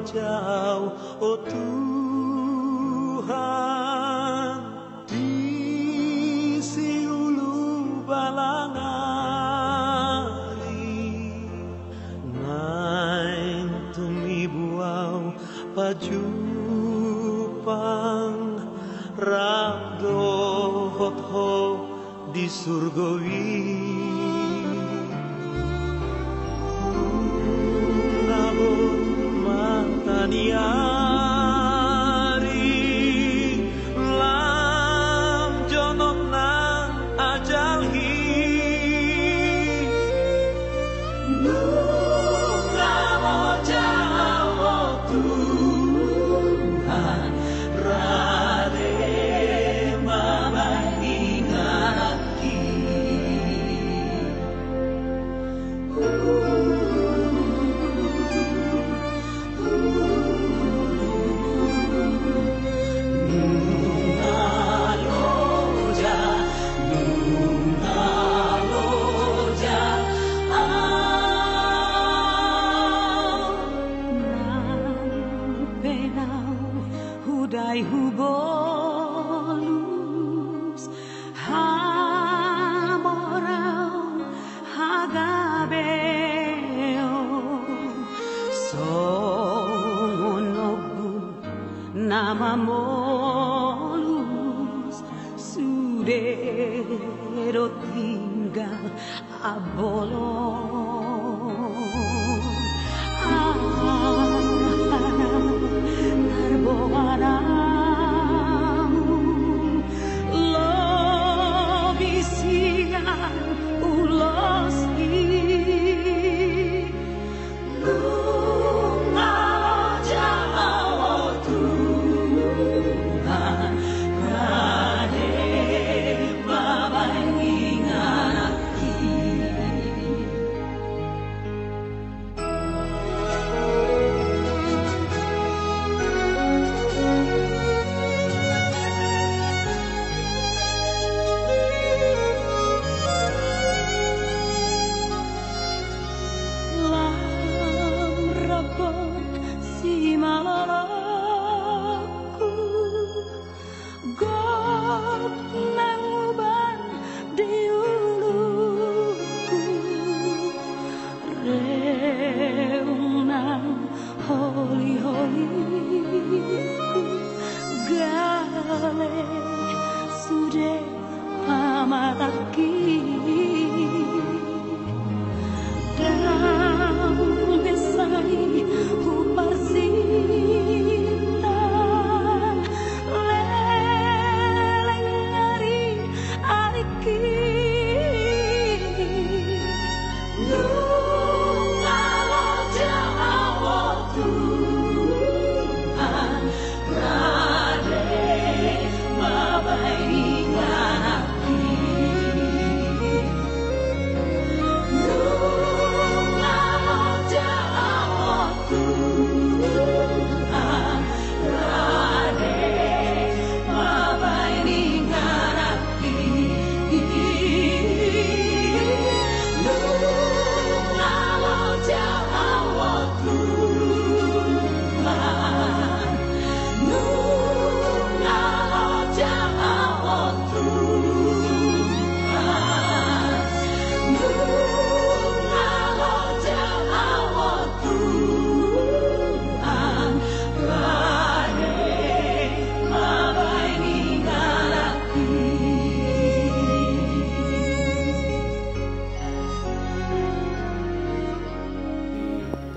jauh, oh Tuhan, di si ulu balangali, nain tumibuaw pajupang rabdohot ho di surgawi. Mataniari lam jonok nang ajalhi nungamo jawo Tuhan rade mabangingaki hudai hubolus hamorau hagabeo songonobu namamolus sudero tinggal abolon narboaramu lobisian uloski nungalo jawo Tuhan rade mabangingaki si malalaku God nanguban diuluku reunang holi-holiku gale sude pamaraki daun besai huparsinta leleng ngari ariki nungalo jawo Tuhan rade mabangingaki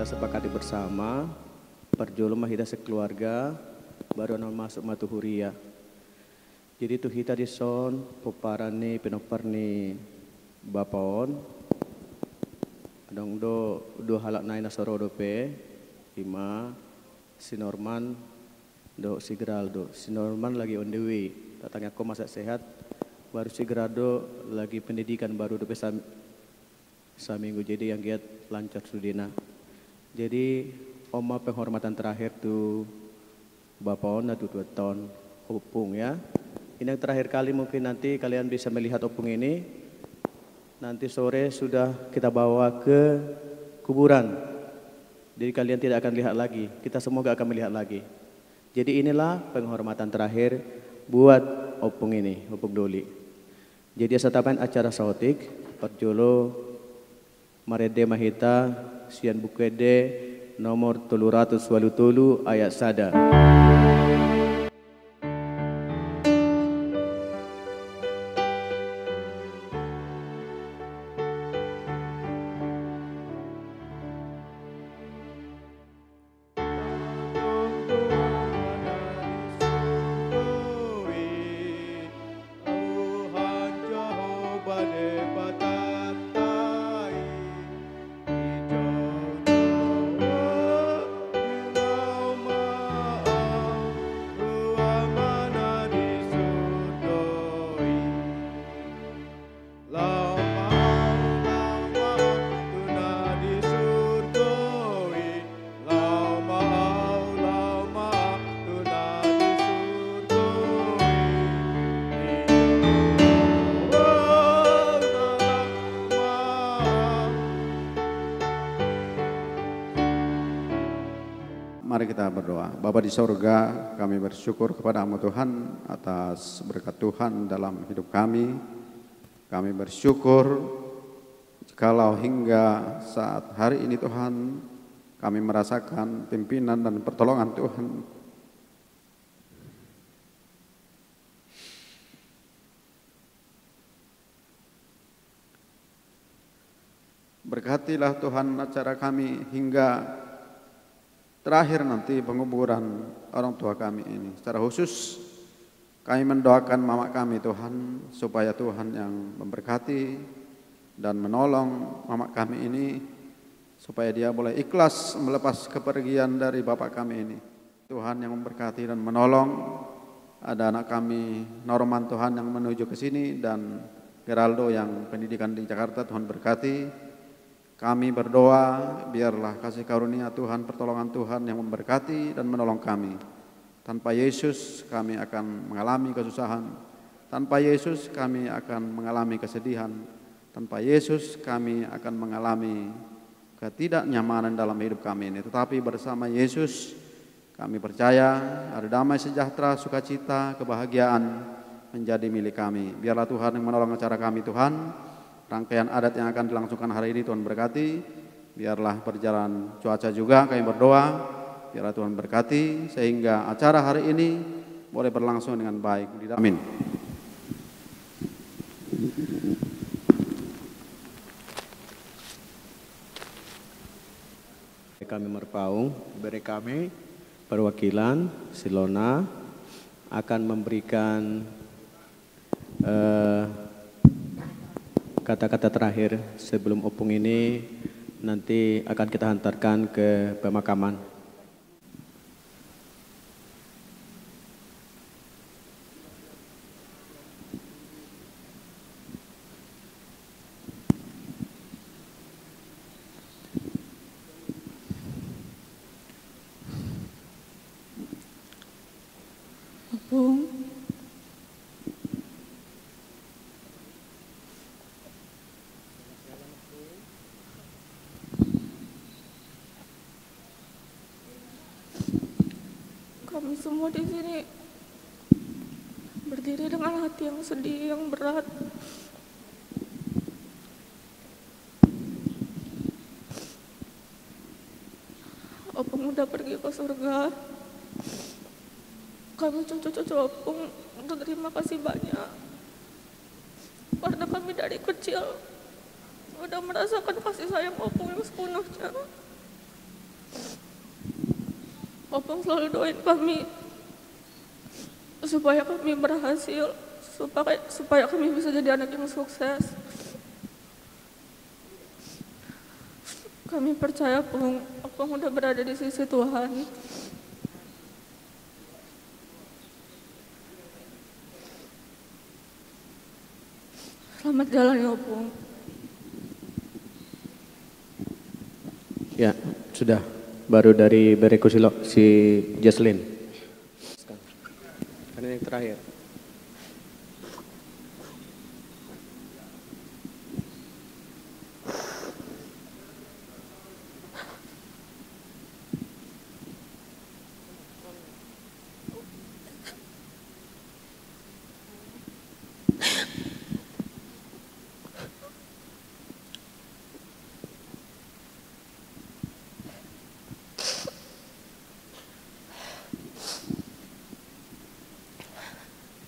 sepakati bersama perjoloma kita sekeluarga baru masuk matuhuria. Jadi tu kita di son poparani penoparni bapaon adong do halak nai nasoro do pe ima sinorman do sigraldo sinorman lagi on the way tatangnya ko masa sehat baru sigrado lagi pendidikan baru do pe saminggu jadi yang giat lancar sudina. Jadi oma penghormatan terakhir tuh Bapak Ona tuh 2 ton opung ya. Ini yang terakhir kali mungkin nanti kalian bisa melihat opung ini. Nanti sore sudah kita bawa ke kuburan. Jadi kalian tidak akan lihat lagi, kita semua gak akan melihat lagi. Jadi inilah penghormatan terakhir buat opung ini, opung Doli. Jadi setapan acara sautik, perjolo marede mahita, sian bukede, nomor 380 ayat sada. Mari kita berdoa. Bapa di sorga, kami bersyukur kepada-Mu Tuhan atas berkat Tuhan dalam hidup kami. Kami bersyukur jikalau hingga saat hari ini Tuhan, kami merasakan pimpinan dan pertolongan Tuhan. Berkatilah Tuhan acara kami hingga terakhir nanti penguburan orang tua kami ini. Secara khusus kami mendoakan mama kami Tuhan, supaya Tuhan yang memberkati dan menolong mama kami ini, supaya dia boleh ikhlas melepas kepergian dari bapak kami ini. Tuhan yang memberkati dan menolong. Ada anak kami Norman Tuhan yang menuju ke sini, dan Geraldo yang pendidikan di Jakarta, Tuhan berkati. Kami berdoa, biarlah kasih karunia Tuhan, pertolongan Tuhan yang memberkati dan menolong kami. Tanpa Yesus kami akan mengalami kesusahan. Tanpa Yesus kami akan mengalami kesedihan. Tanpa Yesus kami akan mengalami ketidaknyamanan dalam hidup kami ini. Tetapi bersama Yesus kami percaya ada damai sejahtera, sukacita, kebahagiaan menjadi milik kami. Biarlah Tuhan yang menolong acara kami Tuhan. Rangkaian adat yang akan dilangsungkan hari ini Tuhan berkati. Biarlah perjalanan cuaca juga kami berdoa, biarlah Tuhan berkati sehingga acara hari ini boleh berlangsung dengan baik. Amin. Kami merpaung, beri kami perwakilan Silona akan memberikan kata-kata terakhir sebelum opung ini nanti akan kita hantarkan ke pemakaman. Opung, kami semua di sini berdiri dengan hati yang sedih, yang berat. Opung udah pergi ke surga. Kami cucu-cucu Opung terima kasih banyak, karena kami dari kecil udah merasakan kasih sayang Opung yang sepenuhnya. Opung selalu doain kami supaya kami berhasil, supaya kami bisa jadi anak yang sukses. Kami percaya Opung udah berada di sisi Tuhan. Selamat jalan ya Opung. Ya, sudah. Baru dari Bereko si Jaslyn. Ini yang terakhir.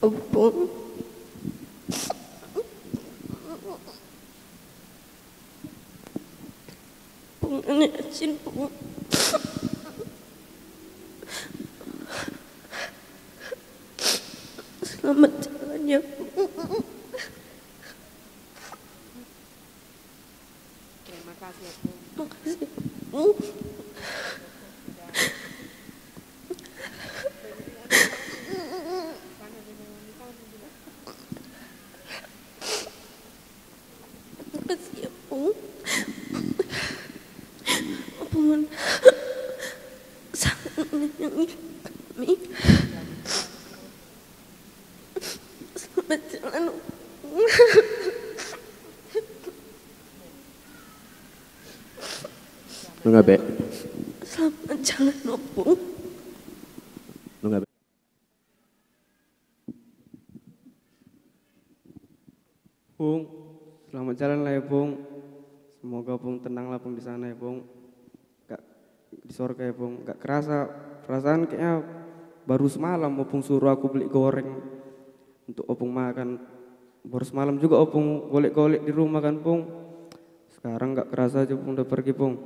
Opung. Pung nenek asin pung. Selamat jalan ya pung. Terima kasih ya, Bu. Makasih pung. Makasih ya pung. Pun sangat menyayangi kami. Selamat jalan. Lu nggak, Be? Selamat jalan, Opung. Lu nggak, Be? Bung, selamat jalan lah ya Bung. Semoga Bung tenanglah Bung di sana ya Bung. Gak di surga ya Bung. Gak kerasa perasaan kayaknya baru semalam Opung suruh aku beli goreng untuk Opung makan. Baru semalam juga Opung golek-golek di rumah kan Bung. Sekarang gak kerasa aja Bung udah pergi Bung.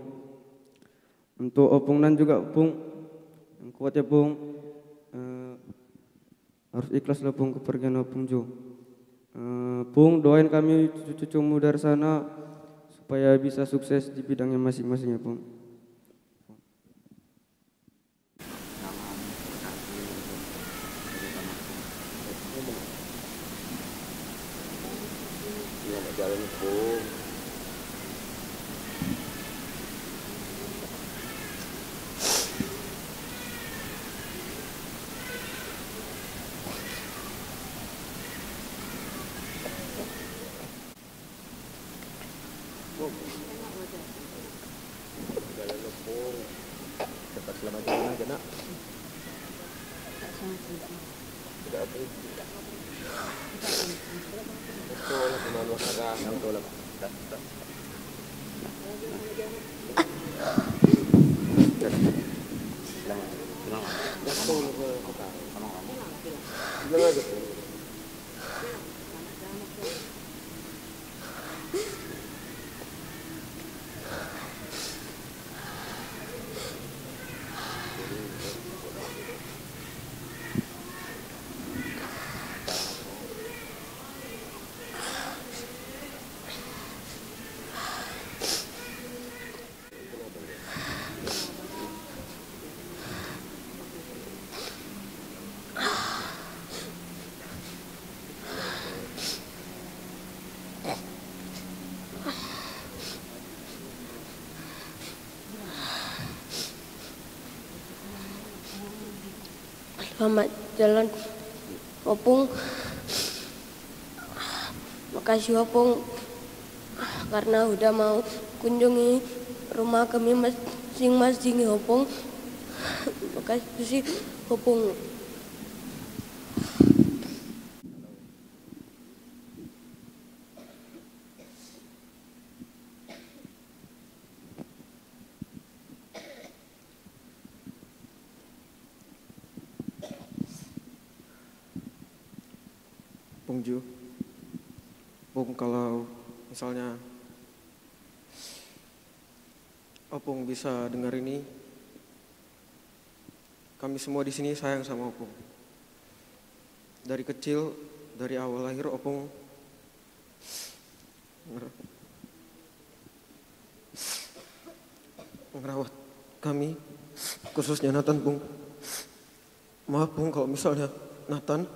Untuk Opung nan juga Bung, yang kuat ya Bung. Harus ikhlas lah Bung kepergian Opung Jo. Bung, doain kami cucu-cucumu dari sana supaya bisa sukses di bidangnya masing-masing ya Bung. Selamat jalan, Bung. Cepat selamat jalan aja, Nak. Tidak apa itu. Betul, kemana sekarang? Betul, Pak. Bilang aja, Bung. Selamat jalan, Opung. Makasih Opung karena udah mau kunjungi rumah kami masing-masing ya Opung. Makasih Opung. Bung Ju, Bung kalau misalnya Opung bisa dengar ini, kami semua di sini sayang sama Opung. Dari kecil, dari awal lahir Opung ngerawat kami, khususnya Nathan Bung. Maaf Bung kalau misalnya Nathan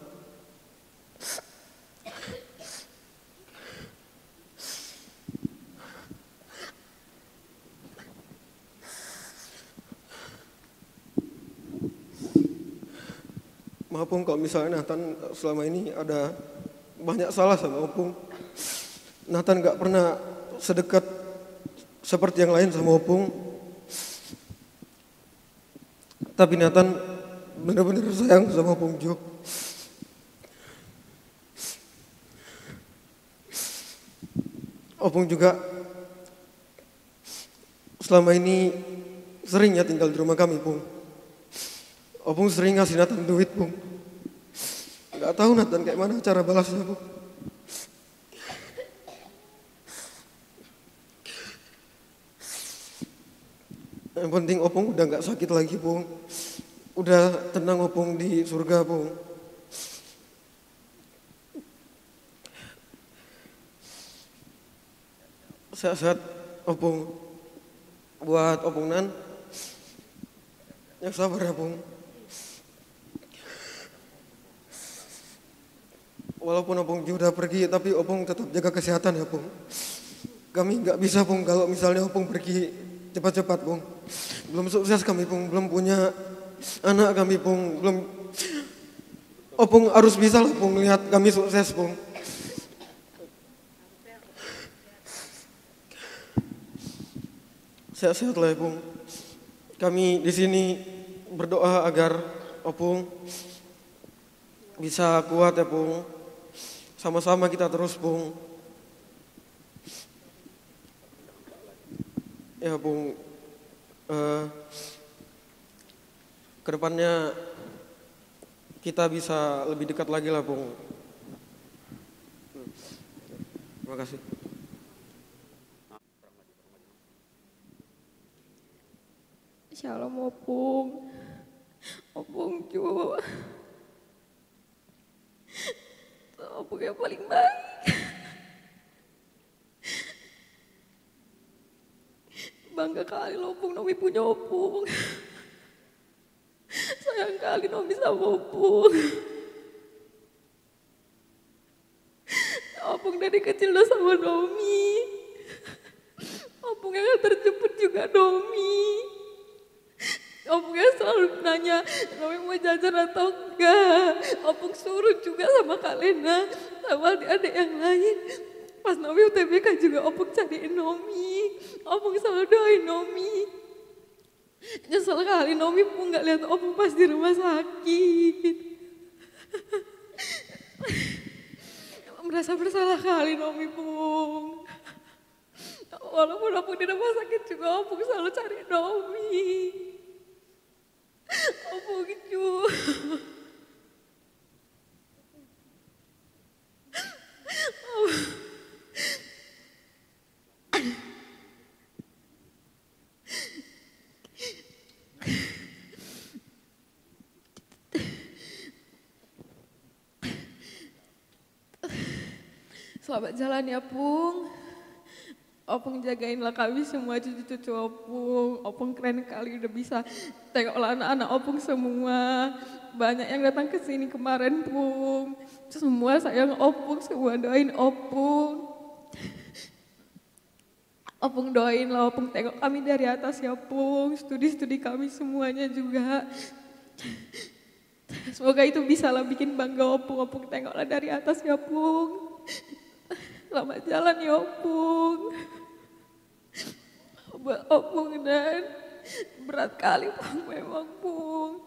Maaf Opung kalau misalnya Nathan selama ini ada banyak salah sama Opung. Nathan gak pernah sedekat seperti yang lain sama Opung. Tapi Nathan benar-benar sayang sama Opung Jo. Opung juga selama ini seringnya tinggal di rumah kami, Pung. Opung sering ngasih Nathan duit, Pung. Gak Gak tahu Nathan kayak mana cara balasnya Pung. Yang penting Opung udah gak sakit lagi Pung. Udah tenang Opung di surga Pung. Sehat-sehat Opung. Buat Opung Nan, yang sabar ya Pung. Walaupun Opung udah pergi, tapi Opung tetap jaga kesehatan ya Pung. Kami nggak bisa Pung kalau misalnya Opung pergi cepat-cepat Pung. Belum sukses kami Pung, belum punya anak kami Pung, belum. Opung harus bisa lah Pung lihat kami sukses Pung. Sehat-sehat lah ya Pung. Kami di sini berdoa agar Opung bisa kuat ya Pung. Sama-sama kita terus Pung. Ya Pung, kedepannya kita bisa lebih dekat lagi lah Pung. Terima kasih. Shalom Opung. Opung Ju. Opung yang paling baik. Bangga kali lo Opung, Nomi punya Opung. Sayang kali Nomi sama Opung. Opung dari kecil udah sama Nomi. Opung yang terjemput juga Nomi. Opung yang selalu nanya, Nomi mau jajan atau enggak. Opung suruh juga sama Kak Lena, sama adik-adik yang lain. Pas Nomi UTBK juga Opung cariin Nomi. Opung selalu doain Nomi. Nyesel kali Nomi pun gak lihat Opung pas di rumah sakit. Merasa bersalah kali Nomi Pung. Walaupun Opung di rumah sakit juga Opung selalu cari Nomi. Opung Ju. Selamat jalan ya Pung. Opung jagainlah kami semua cucu-cucu Opung. Opung keren kali udah bisa tengoklah anak-anak Opung semua. Banyak yang datang ke sini kemarin Pung. Semua sayang Opung, semua doain Opung. Opung doain lah Opung tengok kami dari atas ya Pung. Studi-studi kami semuanya juga. Semoga itu bisa lah bikin bangga Opung. Opung tengoklah dari atas ya Pung. Selamat jalan ya Opung. Buat Opung dan berat kali Pung memang Pung.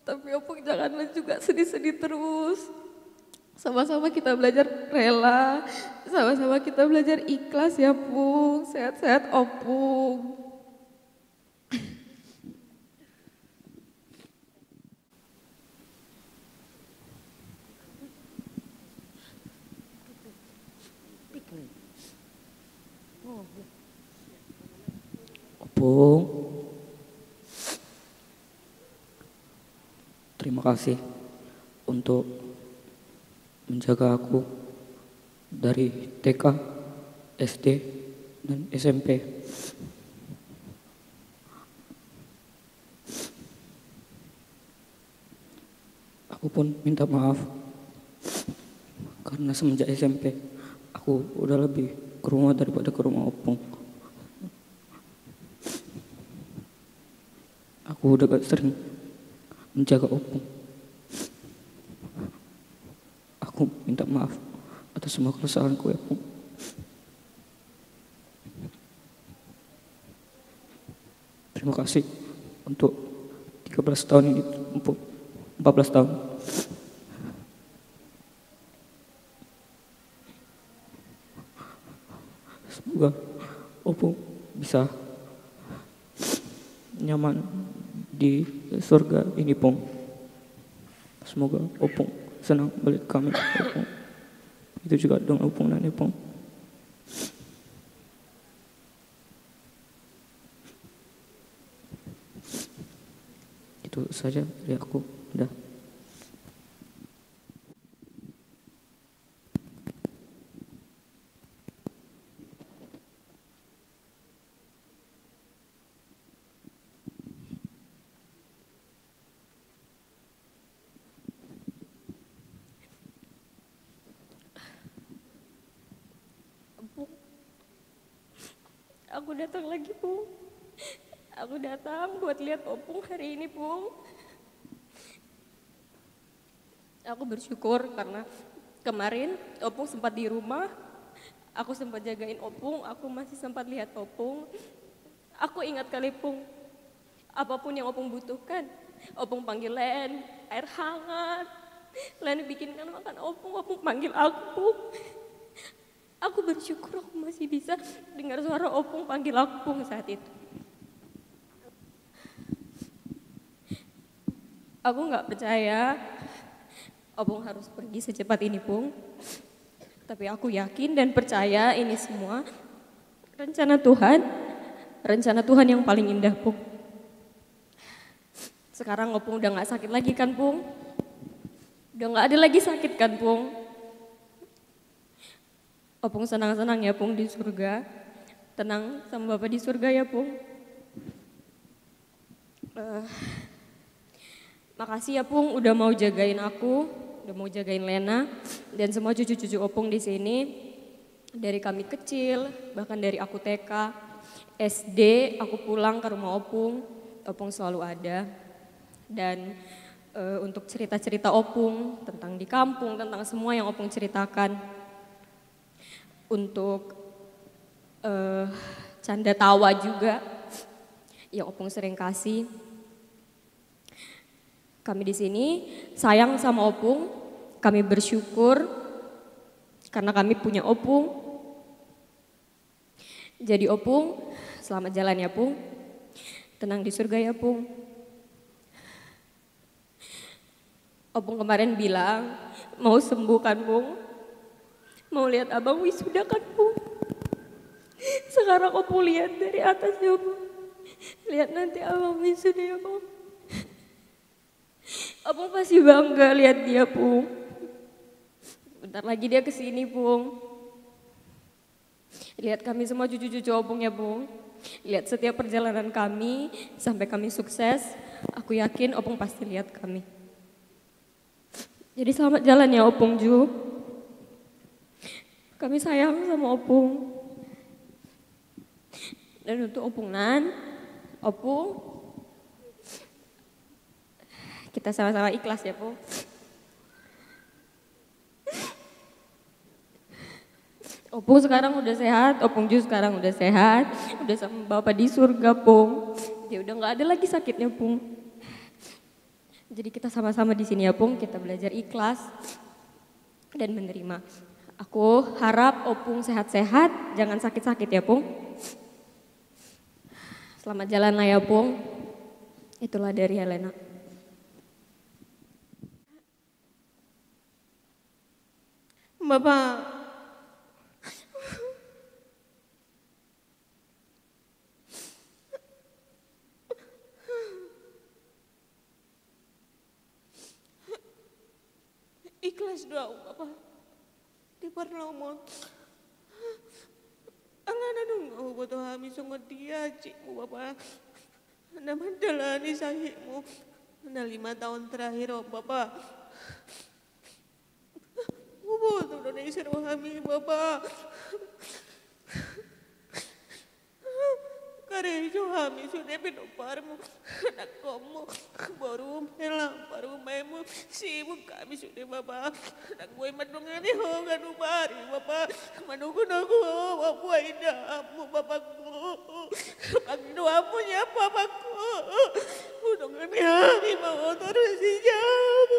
Tapi Opung janganlah juga sedih-sedih terus. Sama-sama kita belajar rela, sama-sama kita belajar ikhlas ya Pung. Sehat-sehat Opung. Opung, terima kasih untuk menjaga aku dari TK, SD, dan SMP. Aku pun minta maaf karena semenjak SMP aku udah lebih ke rumah daripada ke rumah Opung. Aku udah gak sering menjaga Opung. Aku minta maaf atas semua kesalahanku ya Opung. Terima kasih untuk 13 tahun ini, 14 tahun. Semoga Opung bisa nyaman di surga ini Pung. Semoga Opung senang melihat kami. Opung. Itu juga dengan Opung dan Ipung. Itu saja dari aku. Udah. Aku datang lagi, Pung. Aku datang buat lihat Opung hari ini, Pung. Aku bersyukur karena kemarin Opung sempat di rumah. Aku sempat jagain Opung, aku masih sempat lihat Opung. Aku ingat kali, Pung. Apapun yang Opung butuhkan, Opung panggil Len, air hangat. Len bikinkan makan Opung panggil aku, Pung. Aku bersyukur aku masih bisa dengar suara Opung panggil aku, Pung, saat itu. Aku nggak percaya Opung harus pergi secepat ini, Pung. Tapi aku yakin dan percaya ini semua rencana Tuhan yang paling indah, Pung. Sekarang Opung udah nggak sakit lagi kan, Pung? Udah nggak ada lagi sakit kan, Pung? Opung senang-senang ya, Pung, di surga. Tenang sama Bapak di surga ya, Pung. Makasih ya, Pung, udah mau jagain aku, udah mau jagain Lena dan semua cucu-cucu Opung di sini. Dari kami kecil, bahkan dari aku TK, SD, aku pulang ke rumah Opung selalu ada. Dan untuk cerita-cerita Opung tentang di kampung, tentang semua yang Opung ceritakan. Untuk canda tawa juga yang Opung sering kasih. Kami di sini sayang sama Opung, kami bersyukur karena kami punya Opung. Jadi Opung, selamat jalan ya, Pung. Tenang di surga ya, Pung. Opung kemarin bilang mau sembuh kan, Pung? Mau lihat abang wisuda kan, Pung? Sekarang Opung lihat dari atas ya, Pung. Lihat nanti abang wisuda ya, Pung. Opung pasti bangga lihat dia, Pung. Bentar lagi dia kesini, Pung. Lihat kami semua cucu-cucu Opung ya, Pung. Lihat setiap perjalanan kami sampai kami sukses. Aku yakin Opung pasti lihat kami. Jadi selamat jalan ya, Opung Ju. Kami sayang sama Opung. Dan untuk Opung Nan, Opung, kita sama-sama ikhlas ya, Pung. Opung sekarang udah sehat, Opung Ju sekarang udah sehat, udah sama Bapak di surga, Pung. Dia udah nggak ada lagi sakitnya, Pung. Jadi kita sama-sama di sini ya, Pung. Kita belajar ikhlas dan menerima. Aku harap Opung sehat-sehat, jangan sakit-sakit ya, Pung. Selamat jalan lah ya, Pung. Itulah dari Helena. Bapak, ikhlas doa Bapak. Di parlomo. Alana dong butuh kami sungguh dia cikmu Bapak. Anda menjalani sahihmu. Anda 5 tahun terakhir Bapak. Butuh Indonesia kami Bapak. Karejo kami sudah penoparmu anak kamu baru melang baru memu sibuk kami sudah Bapak anak gue madungani ho kanu bari Bapak manugun aku apa indahmu Bapakku pagdoamu nya Bapakku udang kami mau terus jauh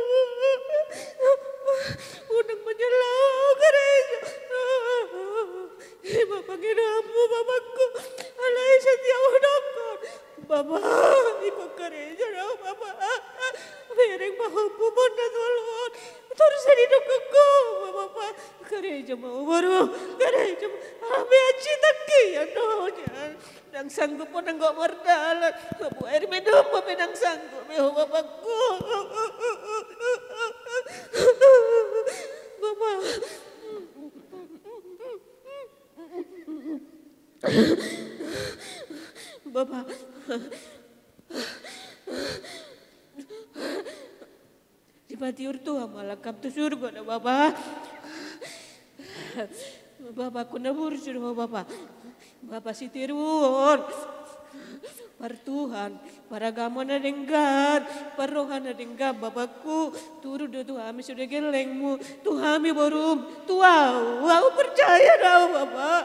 udang menjelau karejo Bapak kiramu Bapakku alai setia udangkan Bapak ikut karejo Bapak mereng mahu pun cuma baru kare cuma ame aci taki ya donya nang sanggup pun nang gak merdalan bu air minum apa nang sanggup beho bapakku bapak bapak di patiur tuh malakap tu surga na bapak. Bapak ku nabur surga bapak. Bapak si tiruon. Partuhan, paragama na denggan, parohan na denggan, bapakku turu do Tuhan sudah gelengmu, Tuhan baru tuau, aku percaya dah bapak,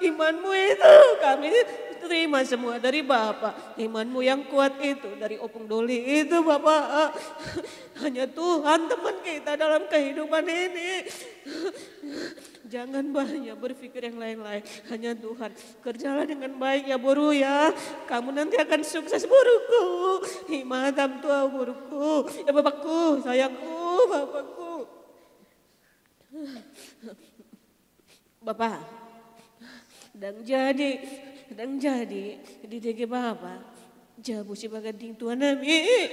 imanmu itu kami terima semua dari bapak, imanmu yang kuat itu dari Opung Doli itu bapak, hanya Tuhan teman kita dalam kehidupan ini. Jangan banyak berpikir yang lain-lain, hanya Tuhan. Kerjalah dengan baik ya boru ya. Kamu nanti akan sukses boruku. Himatam tua boruku. Ya bapakku, sayangku, bapakku. Bapak, dan jadi di DG bapak. Jabu si bagading tuan nami.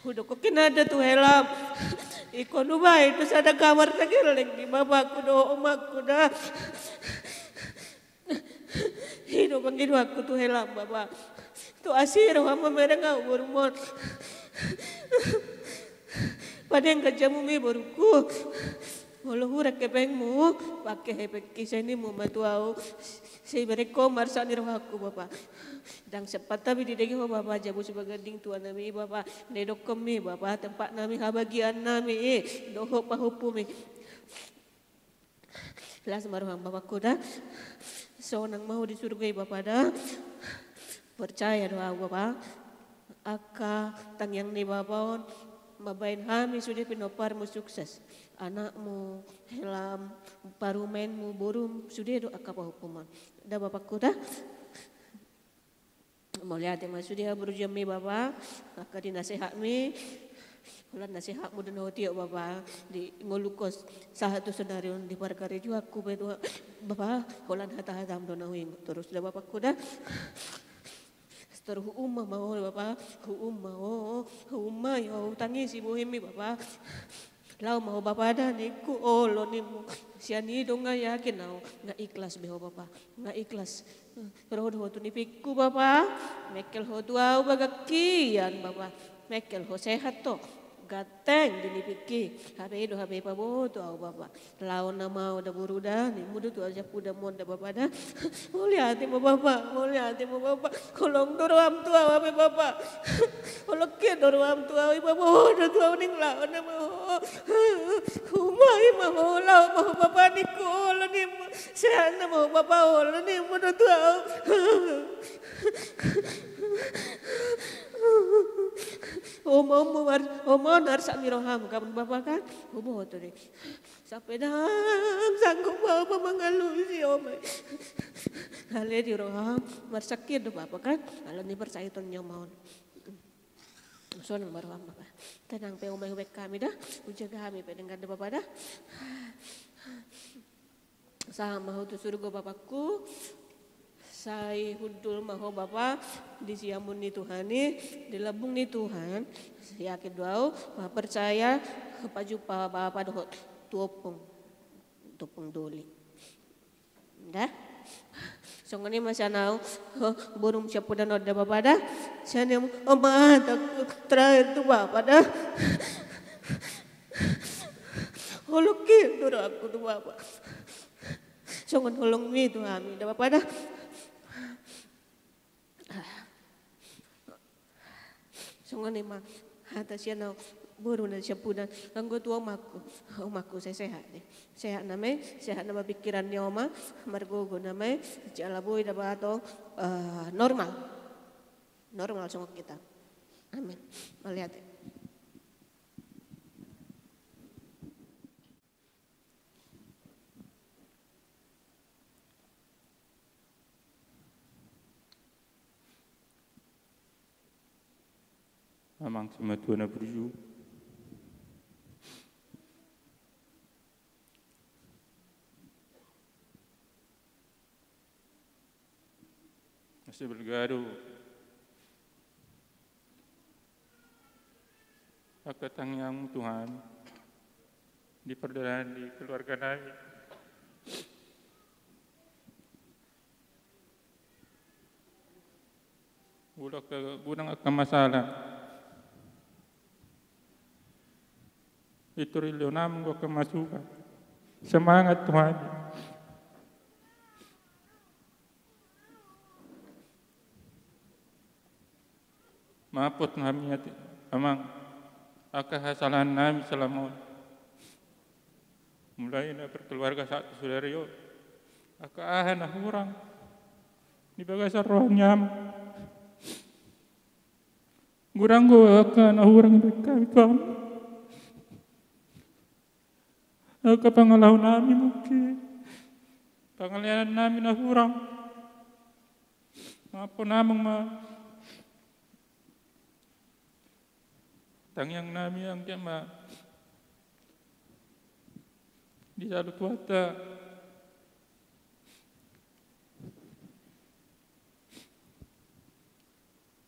Udah kok ada tuh helm. Iko nuba itu sada kamar tagiling di bapakku do omakku dah. Hidup panggil aku tuh helam bapak. Tu asir hama mereng ngawur mon. Padang kajamu mi baruku. Walau hurak kepengmu pakai hepek kisah ini mau matuau. Saya beri komar saat aku bapak. Dan sempat tapi di degi bapak jabu sebagai ding tuan nami bapak nedok kami bapak tempat nami habagian nami doho pahupumi. Las maruham bapakku dah. Seorang mau di surga bapak dah. Percaya doa bapak. Aka tang yang ni bapak mabain kami sudah pinoparmu sukses. Anakmu, helam, parumenmu, borum sudah doa kapahukuman. Dah bapakku dah. Mau lihat yang masuk dia berjami bapak, maka di nasihat mi, ulan nasihatmu dan hati bapak di ngolukos satu senarion di perkara juga aku betul bapak, ulan hata-hatam donawing terus dah bapakku dah. Terus umma mau bapak, umma yo tangis ibu himi bapak. Lau mau bapak dah niku lo nimu siani dong nggak yakin nau nggak ikhlas beho bapak nggak ikhlas roh tu nipiku bapak mekel ho tuau bagakian bapak mekel ho sehat to gateng di nipiki habe do habe pabo tuau bapak lau nama udah buru dah nimu do tu aja puda mon dah bapak dah mau lihat mo bapak kolong doram tuau habe bapak kolong kia doram tuau bapak do tuau ning lau nama Umay mau lau mau bapak niku lo nim sana mau bapak lo nim mo do tuau Omo narsa miroham kapan bapak kan? Omo tu deh. Sampai dah sanggup bapak mengalusi omai. Kali di roham marsakir do bapak kan? Kalau ni percaya tu nyaman. Soalnya baroham bapak. Tenang pe omai wek kami dah. Ujaga kami pe dengan bapak dah. Sama tu surga bapakku. Saya hudul maho bapak di siamun ni Tuhan ni di labung ni Tuhan yakin doa percaya kepaju bapak doh topung doli dah songoni masa nau burung siapa dan ada bapak dah sana omah takut terakhir tu bapak dah holokin tu aku tu bapak songon holong mi tu kami dah bapak dah. Sungan ni mah hata siya na buru na siya punan anggo tu omaku saya sehat ni sehat na pikiran ni oma margogo na may jalaboy na ba to normal sungok kita amin malihat. Amang sama tuan berju. masih bergaduh. Akatang yang Tuhan di perdana di keluarga kami. Bulak ke gunang akan masalah. Itu rilyo namin ko kemasukan. Semangat Tuhan. Maafot namin at amang akahasalan namin sa lamon. Mulai na berkeluarga satu saudara yo. Akaahan na hurang. Di baga sa roh niyam. Gurang go akan na hurang kami kami. Pangalaw namin mungkin. Pangalayan namin na hurang. Mapo namang tangyang namin ang kama. Di salut wata.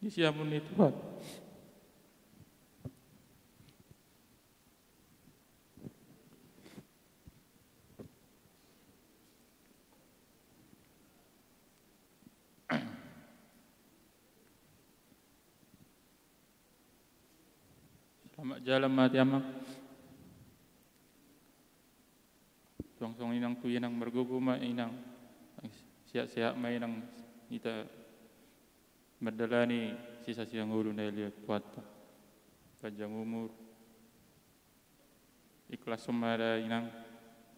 Di siamun itu wat. Selamat jalan mati amak. Song inang tu inang berguguma inang siap-siap main inang kita berdalani sisa siang ulu na lihat puata panjang umur ikhlas semada inang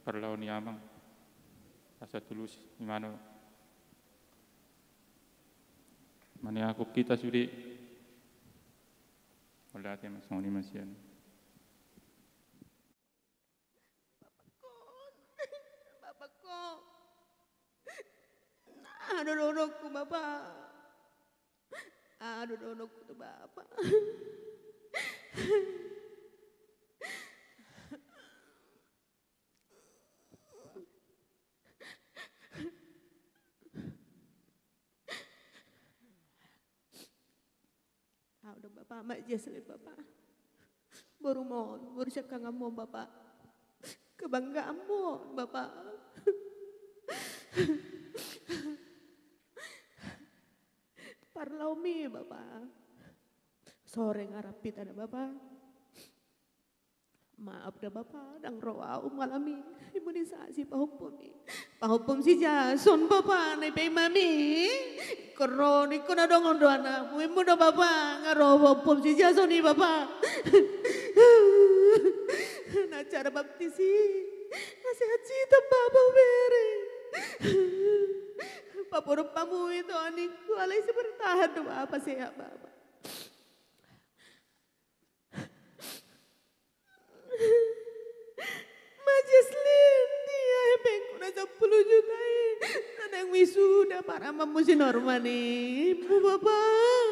perlawan ni amang asa tulus imano mani aku kita sudi olate masong ni masian. Aduh donokku Bapak. Aduh donokku tuh Bapak. Udah Bapak, mak jesli Bapak. Baru mohon, baru syakang mau Bapak. Kebanggaan mohon Bapak. Parlaumi Bapak. Sore ngarapi ada Bapak. Maaf dah Bapak, dang roa malami imunisasi pahupum si Jason Bapak nai pe mami. Koroni kuna dongon doana, muimu dah Bapak ngaro pahupum si Jason ni Bapak. Na cara baptisi, nasihat cita Bapak bere. Papuruk pamu itu anikku alai sebertahan doa apa sehat Bapak. Majeslin dia bengku na 10 juta ada yang wisuda para mamusi norma nih ibu Bapak.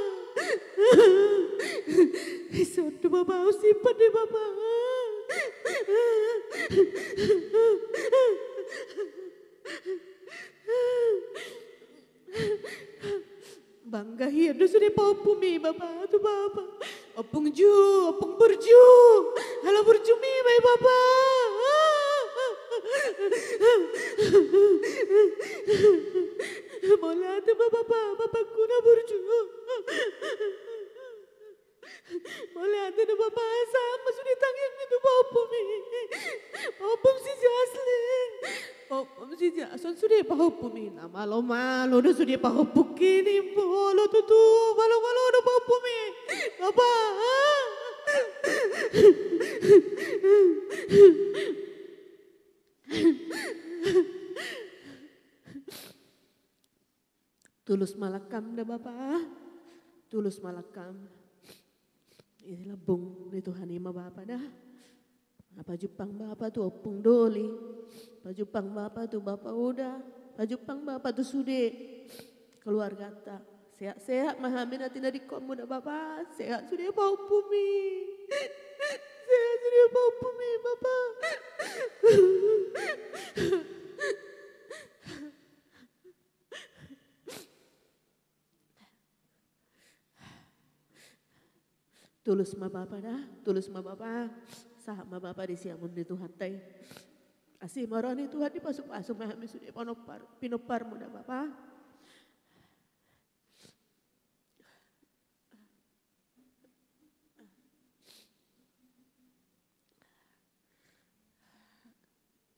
Isodo Bapak simpan deh Bapak. Bangga hidup sudah popumi Bapak tu Bapak. Opung berju. Halo berju mi baik Bapak. Mola tu Bapak kuna berju. Mola tu Bapak sama sudah tangiang itu popumi. Popum si Jaslin. Popum si Jason sudah popumi. Nah malo dah sudah popuki ni. Bolo tu malo dah popumi. Bapak. Tulus malakam dah Bapak. Tulus malakam. Inilah bung ni Tuhan ima Bapak dah. Pajupang Bapak tu opung doli. Pajupang Bapak tu Bapak udah. Pajupang Bapak tu sude. Keluarga tak. Sehat-sehat mahamin hati dari kamu dah Bapak. Sehat sudah bau bumi. Sehat sudah bau bumi Bapak. tulus ma Bapa dah, tulus ma Bapa, sahab ma Bapa di siamun di Tuhan tay. Asih marani Tuhan di pasuk-pasuk mahami sudi pinopar muda Bapa.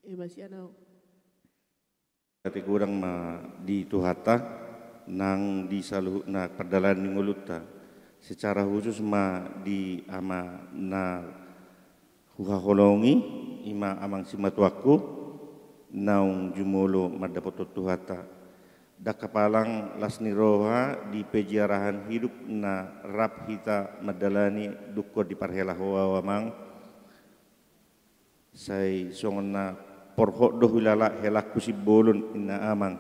Masih anau. Kati kurang ma di tuhata nang di saluh na perdalan nguluta secara khusus ma di ama na huhaholongi ima amang simatuaku naung jumolo madapoto tuhata dak kapalang lasni roha di pejiarahan hidup na rap hita madalani dukko di parhela hoa wamang sai songon na porhok doh wilala helaku si bolon ina amang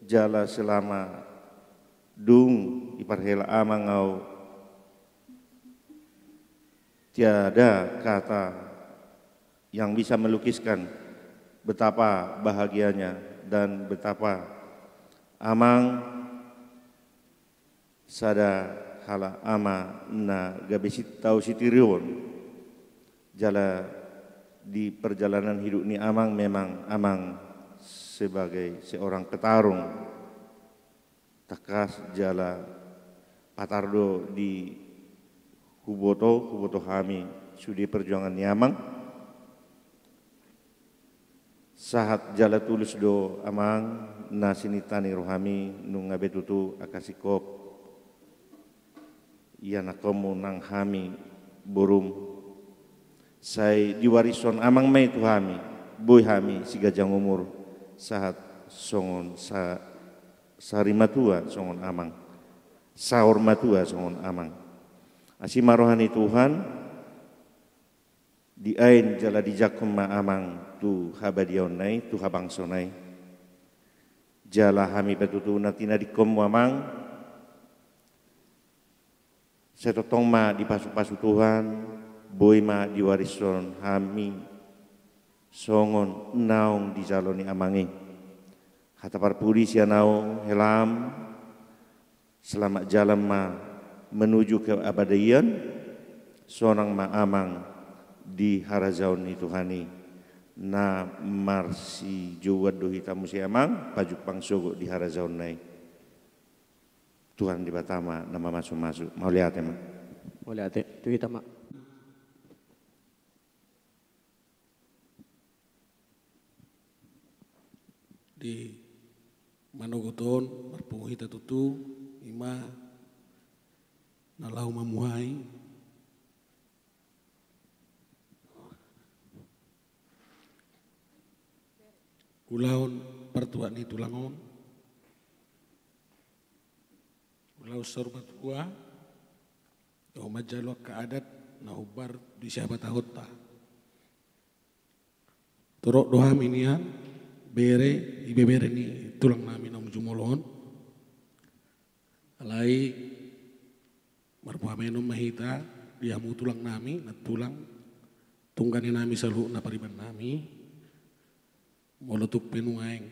jala selama dung iparhela amang au tiada kata yang bisa melukiskan betapa bahagianya dan betapa amang sada hala ama na gabesit tau sitirion jala di perjalanan hidup ini amang memang amang sebagai seorang petarung takas jala patardo di huboto hami sudi perjuangan ni amang sahat jala tulus do amang nasinitani rohami nung ngabetutu akasikop iya nakomu nang hami burum sai diwarison amang may tuhami boy hami si gajang umur sahat songon sarimatua songon amang saor matua songon amang asimarohani Tuhan di ain jala dijakum ma amang tu habadion nai tu habang sonai jala hami betutu natina dikom amang setotong ma dipasu-pasu Tuhan boy ma diwarison hami songon naung di jaloni amangi hatapar puri sia naung helam selamat jalan ma menuju ke abadian sonang ma amang di harazaun itu hani na marsi jowad do hitamu si amang pajuk pangsogo di harazaun nai Tuhan di batama nama masuk mau lihat emang mau lihat itu kita mak di Manogoton marpungi tatutu ima nalau mamuhai ulaun pertuan itu langon ulau sorbatua o majalo kaadat na ubar di sahabat ahota turok doha minian bere ibebere ni tulang nami nam jumolon alai marpuamenom mahita diamu tulang nami na tulang tunggani nami salu na pariban nami molotuk penuaeng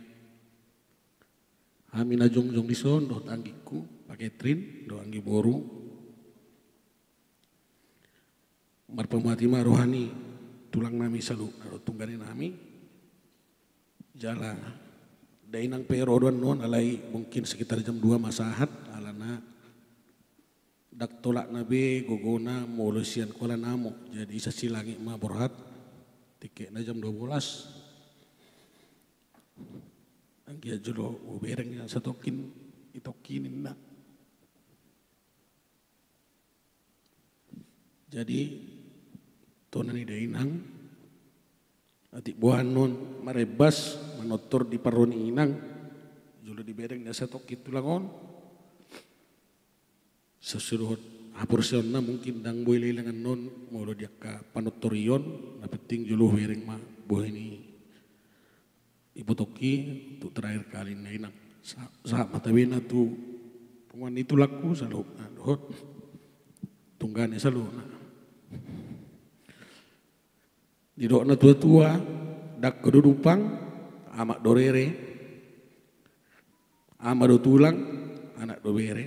hami na jongjong dison do tanggiku pakai trin do anggi boru marpamati rohani tulang nami salu na tunggani nami jala dainang perodon non alai mungkin sekitar jam 2 masahat alana dak tolak nabe gogona molosian kola namo jadi isa silangi ma borhat tiket na jam 12 angkia jolo ubereng yang satokin itokinin na jadi tonani dainang ati buahan non marebas manotor di paroni inang jolo di bereng nasa tokit tulangon sesuruh hapursion na mungkin dang boy lelangan non molo dia ka panotorion na penting jolo bereng ma boy ni ibu toki tu terakhir kali na inang sa matawena tu penguan itu laku selalu hot tunggane selalu na di doa na tua-tua dak kedudupang amak dorere amak do tulang anak do bere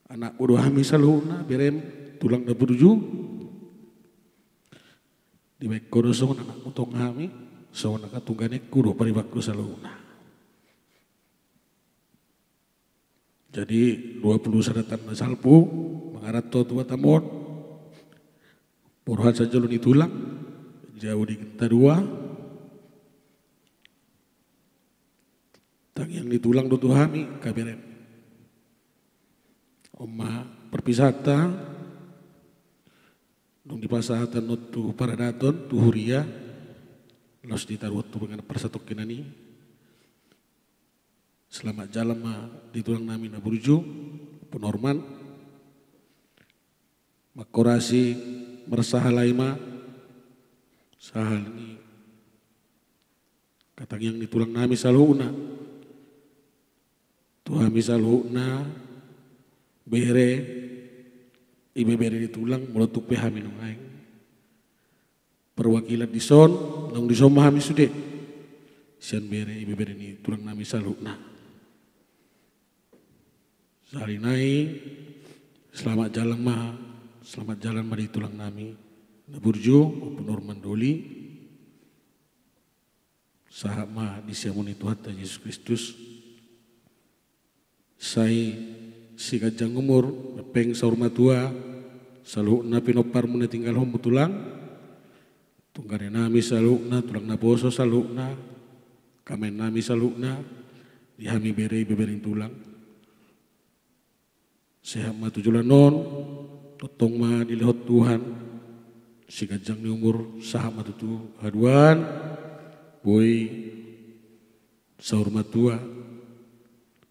anak bodoh kami saluna berem tulang na burju di baik kodo song anak mutong kami song nakatungganek kudo paribakku saluna. Jadi 20 sadatan na salpu mengarat to tua tamon purhat saja lu ditulang jauh di genta dua tang yang ditulang do tuhami kaberem oma perpisata dong di pasatan not tu paradaton tu huria los ditaruh tu dengan persatok kinani. Selamat jalan ma ditulang nami na burju penorman makorasi mersahalai ma sahal ni katang yang ditulang nami saluna tuhami saluna bere ibe bere ditulang mulut tupe hami nung aing perwakilan di son nong di son mahami sude sian bere ibe bere ni tulang nami saluna. Salinai selamat jalan ma di tulang nami na burju penorman doli sahab ma di siamuni Tuhan Yesus Kristus sai si kajang umur peng saurma tua salu na pinopar muna tinggal hom tulang tunggane nami salu na tulang na boso salu na kamen nami salu na dihami bere beberin tulang sehat ma tujulan non totong ma dilihot Tuhan si kajang ni umur sahab ma tutu haduan boy saurma tua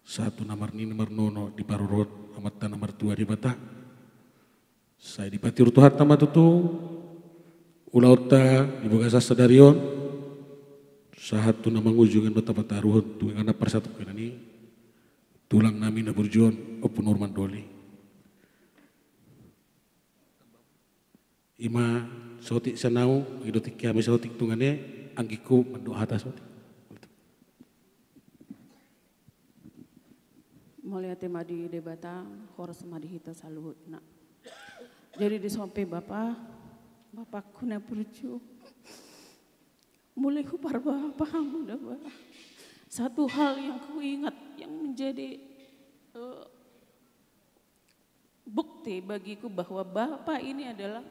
satu namar ni namar nono di parurot amat namar tua di bata saya di pati rutu harta matutu ulauta di bogasa sadarion sahatu nama ngujungan bata pataruhut tu ngana persatu kenani tulang nami na burjuan opo norman doli ima sotik sanau idotik kami sotik tungane anggiku mendoa atas sotik. Mulia tema di debata horas madi hita saluhut nak. Jadi disompe bapakku na burju. Mulai hupar bapak muda bapak. Satu hal yang ku ingat yang menjadi bukti bagiku bahwa bapak ini adalah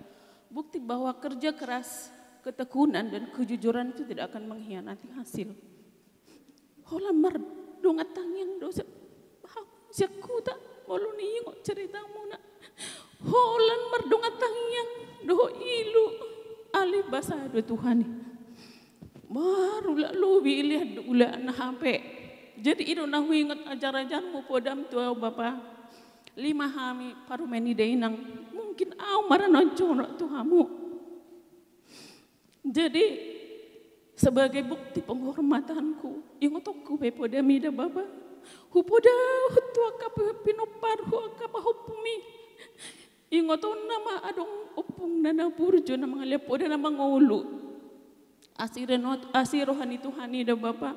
bukti bahwa kerja keras, ketekunan dan kejujuran itu tidak akan mengkhianati hasil. Holamar dongatang yang dosa siaku tak malu ningok ceritamu nak. Holan mardongatang yang doh ilu alih bahasa do Tuhan. Baru lalu lihat ula na hampe. Jadi itu nahu ingat ajar-ajarmu podam tua bapa. 5 hami parumeni deinang mungkin au maranon cono tuhamu. Jadi sebagai bukti penghormatanku ingotokku be podami da bapa. Hupoda hutua kapa pinopar huaka hupumi. Ingoton nama adong opung nana burjo nama ngalepoda nama ngulu. Asirohan itu hani da bapa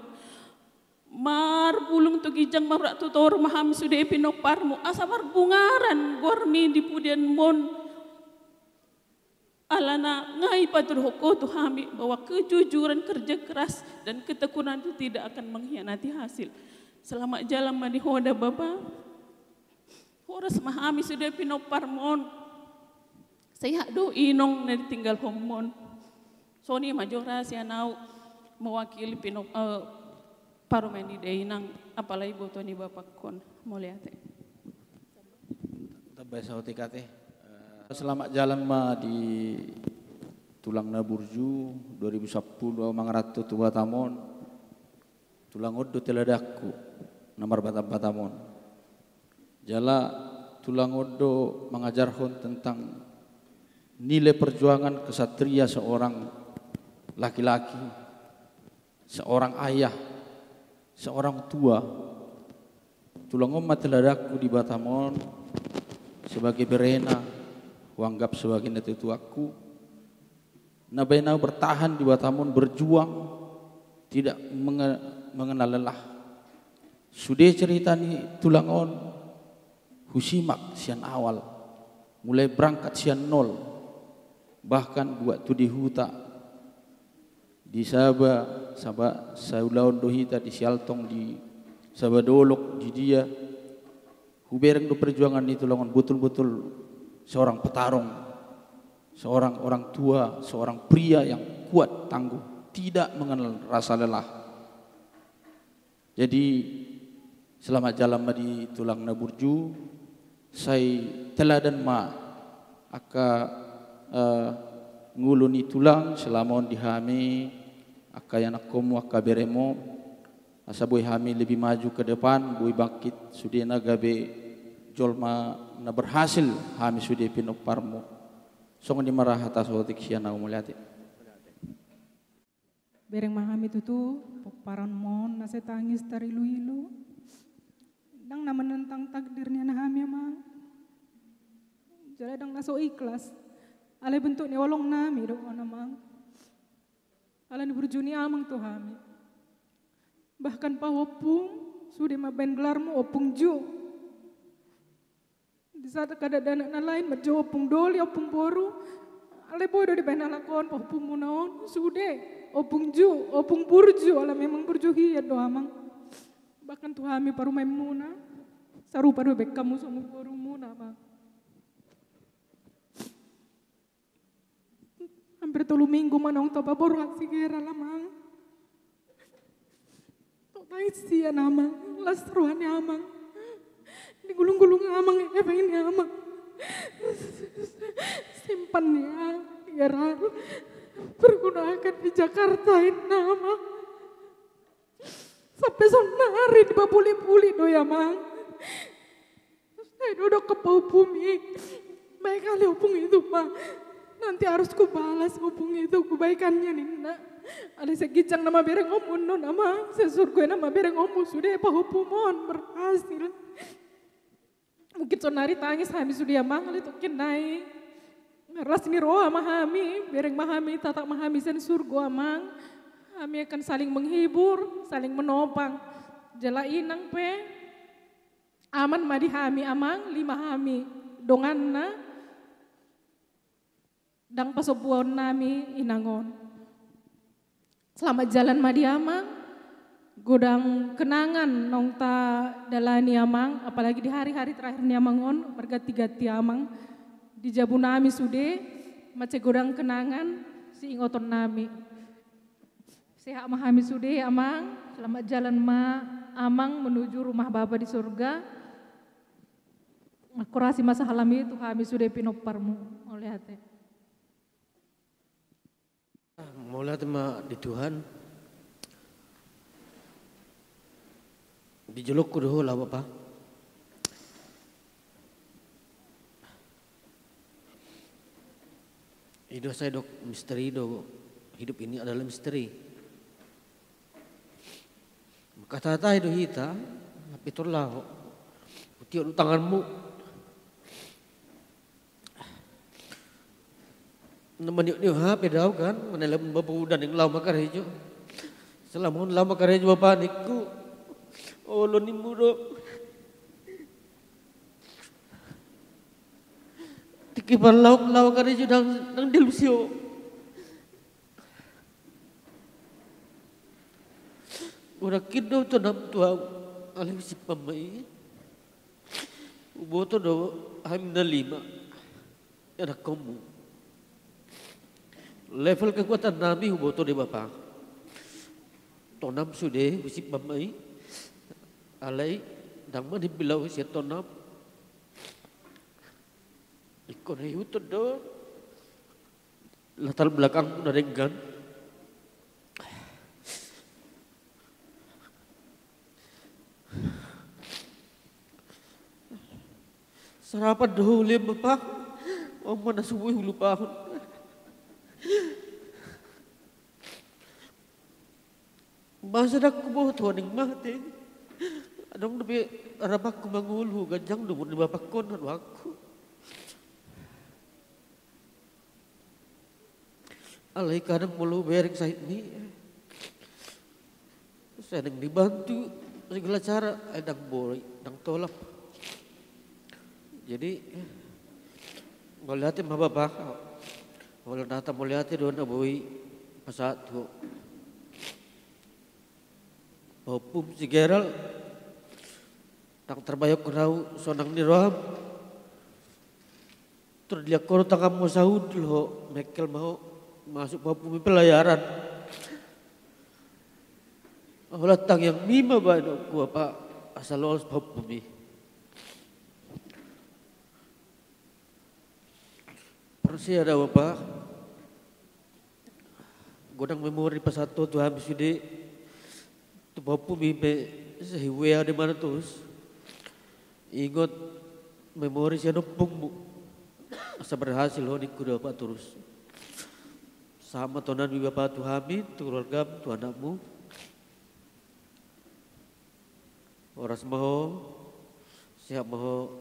mar pulung tu gijang marak tu tor maham sudah pinoparmu asamar bungaran gormi di pudian mon alana ngai patur hoko tu hami bahwa kejujuran kerja keras dan ketekunan itu tidak akan mengkhianati hasil. Selamat jalan madi hoda bapa horas mahami sudah pinoparmon saya do inong na tinggal homon. Soni majora siya nau mewakili parumeni deinang apalagi botoni bapak kon moliate. Tabay sa hotikate. Selamat jalan ma di tulang na burju 2010 mangaratu tua tamon tulang odo teladakku namar batam-batamon. Jala tulang odo mengajarkan tentang nilai perjuangan kesatria seorang laki-laki, seorang ayah, seorang tua. Tulang omat teladaku di Batamon sebagai berena, wanggap sebagai netuaku. Nabaina bertahan di Batamon, berjuang, tidak mengenal lelah. Sudah cerita ni tulang on, husimak sian awal, mulai berangkat sian nol, bahkan buat tu di huta, di Sabah saulaon dohita di Sialtong di Sabah dolok di dia, hubereng do perjuangan itu lawan betul-betul seorang petarung, seorang orang tua, seorang pria yang kuat tangguh, tidak mengenal rasa lelah. Jadi selamat jalan ma di tulang Naburju, saya teladan ma aka nguluni tulang selama di hami aka yang komu aka beremo asa boy hami lebih maju ke depan, boy bangkit sudena gabe jolma na berhasil hami sudah pinoparmo song di marah atas otik siana umuliati bereng mahami tutu paran mon nase tangis dari ilu dang na menentang takdirnya na hami amang jadi dang naso ikhlas ale bentuknya olong nami do amang ala ni berjuni amang tu hami bahkan pahopung sudah maben gelarmu opung ju di saat kadang-kadang lain majo opung doli opung boru ale bodo di bena lakon opung munaon sudah opung ju opung burju ala memang burju hiya do amang bahkan tu hami paru memuna saru paru bek kamu sama boru muna amang hampir 3 minggu manong toba boru aksi gera lamang tok taisi amang las ruhani amang digulung-gulung amang ini amang simpan ya gera pergunakan di Jakarta ini nama sampai sonari di babuli-buli do ya mang saya duduk ke bau bumi baik kali hubung itu mah nanti harus ku balas hubung itu kebaikannya nina ada segicang nama bereng omun no nama sesurgo nama bereng omun sudah apa hubungan berhasil mungkin sonari tangis habis sudah mang itu kenai ras ni roa mahami, bereng mahami, tatak mahami sen surga amang. Kami akan saling menghibur, saling menopang. Jala inang pe, aman madi hami amang, 5 hami. Donganna, dang pasobuan nami inangon. Selamat jalan madi amang, godang kenangan nong ta dalani amang, apalagi di hari-hari terakhir ni amangon, berganti-ganti amang. Di jabu nami sude, mace godang kenangan, si ingoton nami. Sehat mahami sude amang, selamat jalan ma amang menuju rumah Bapa di surga. Kurasi masa halami itu kami sude pinoparmu oleh hati. Mau lihat ma di Tuhan, dijuluk kudu lah Bapak. Hidup saya dok misteri do hidup ini adalah misteri. Kata-kata hidup kita, tapi itulah utiok tanganmu. Namanya ni HP dah kan, menelepon bapa udan yang lama karejo. Selama lama karejo bapa niku, oh lo ni mudok. Kiban lauk kari judang delusio. Ora kido to nam tua ale si pamai. Uboto do hamna 5. Ada kamu. Level kekuatan nabi uboto de bapa. Tonam sude si pamai. Alai dang man bilau si tonam. Ikon hiu do latar belakang narengan sarapan dahulu Bapak om mana subuh lupa masa dak kubo tuan yang mati adong lebih rabak kumangulu ganjang dumur di Bapak kon aku alai kadang mulu bereng saya ini saya dibantu segala cara dang boleh dang tolak Jadi melihatnya mah bapak, kalau nata melihatnya doon aboy pasatu. Bapum si Gerald, tang terbayok kenau sonang ni roham. Terus dia kono tangam mo sahud lo, Michael mau masuk bapum pelayaran. Wala tang yang mima ba no ko pa asal lolos bapum ni. Persi ada apa? Godang memori pasatu tu habis sudah tu bapum ni be sehiwe ada mana terus. Ingat memori siapa pungmu. Asa berhasil ho di kuda apa terus. Sama tonan bibi bapak tu hamid, tu keluarga, tu anakmu. Oras maho, siap maho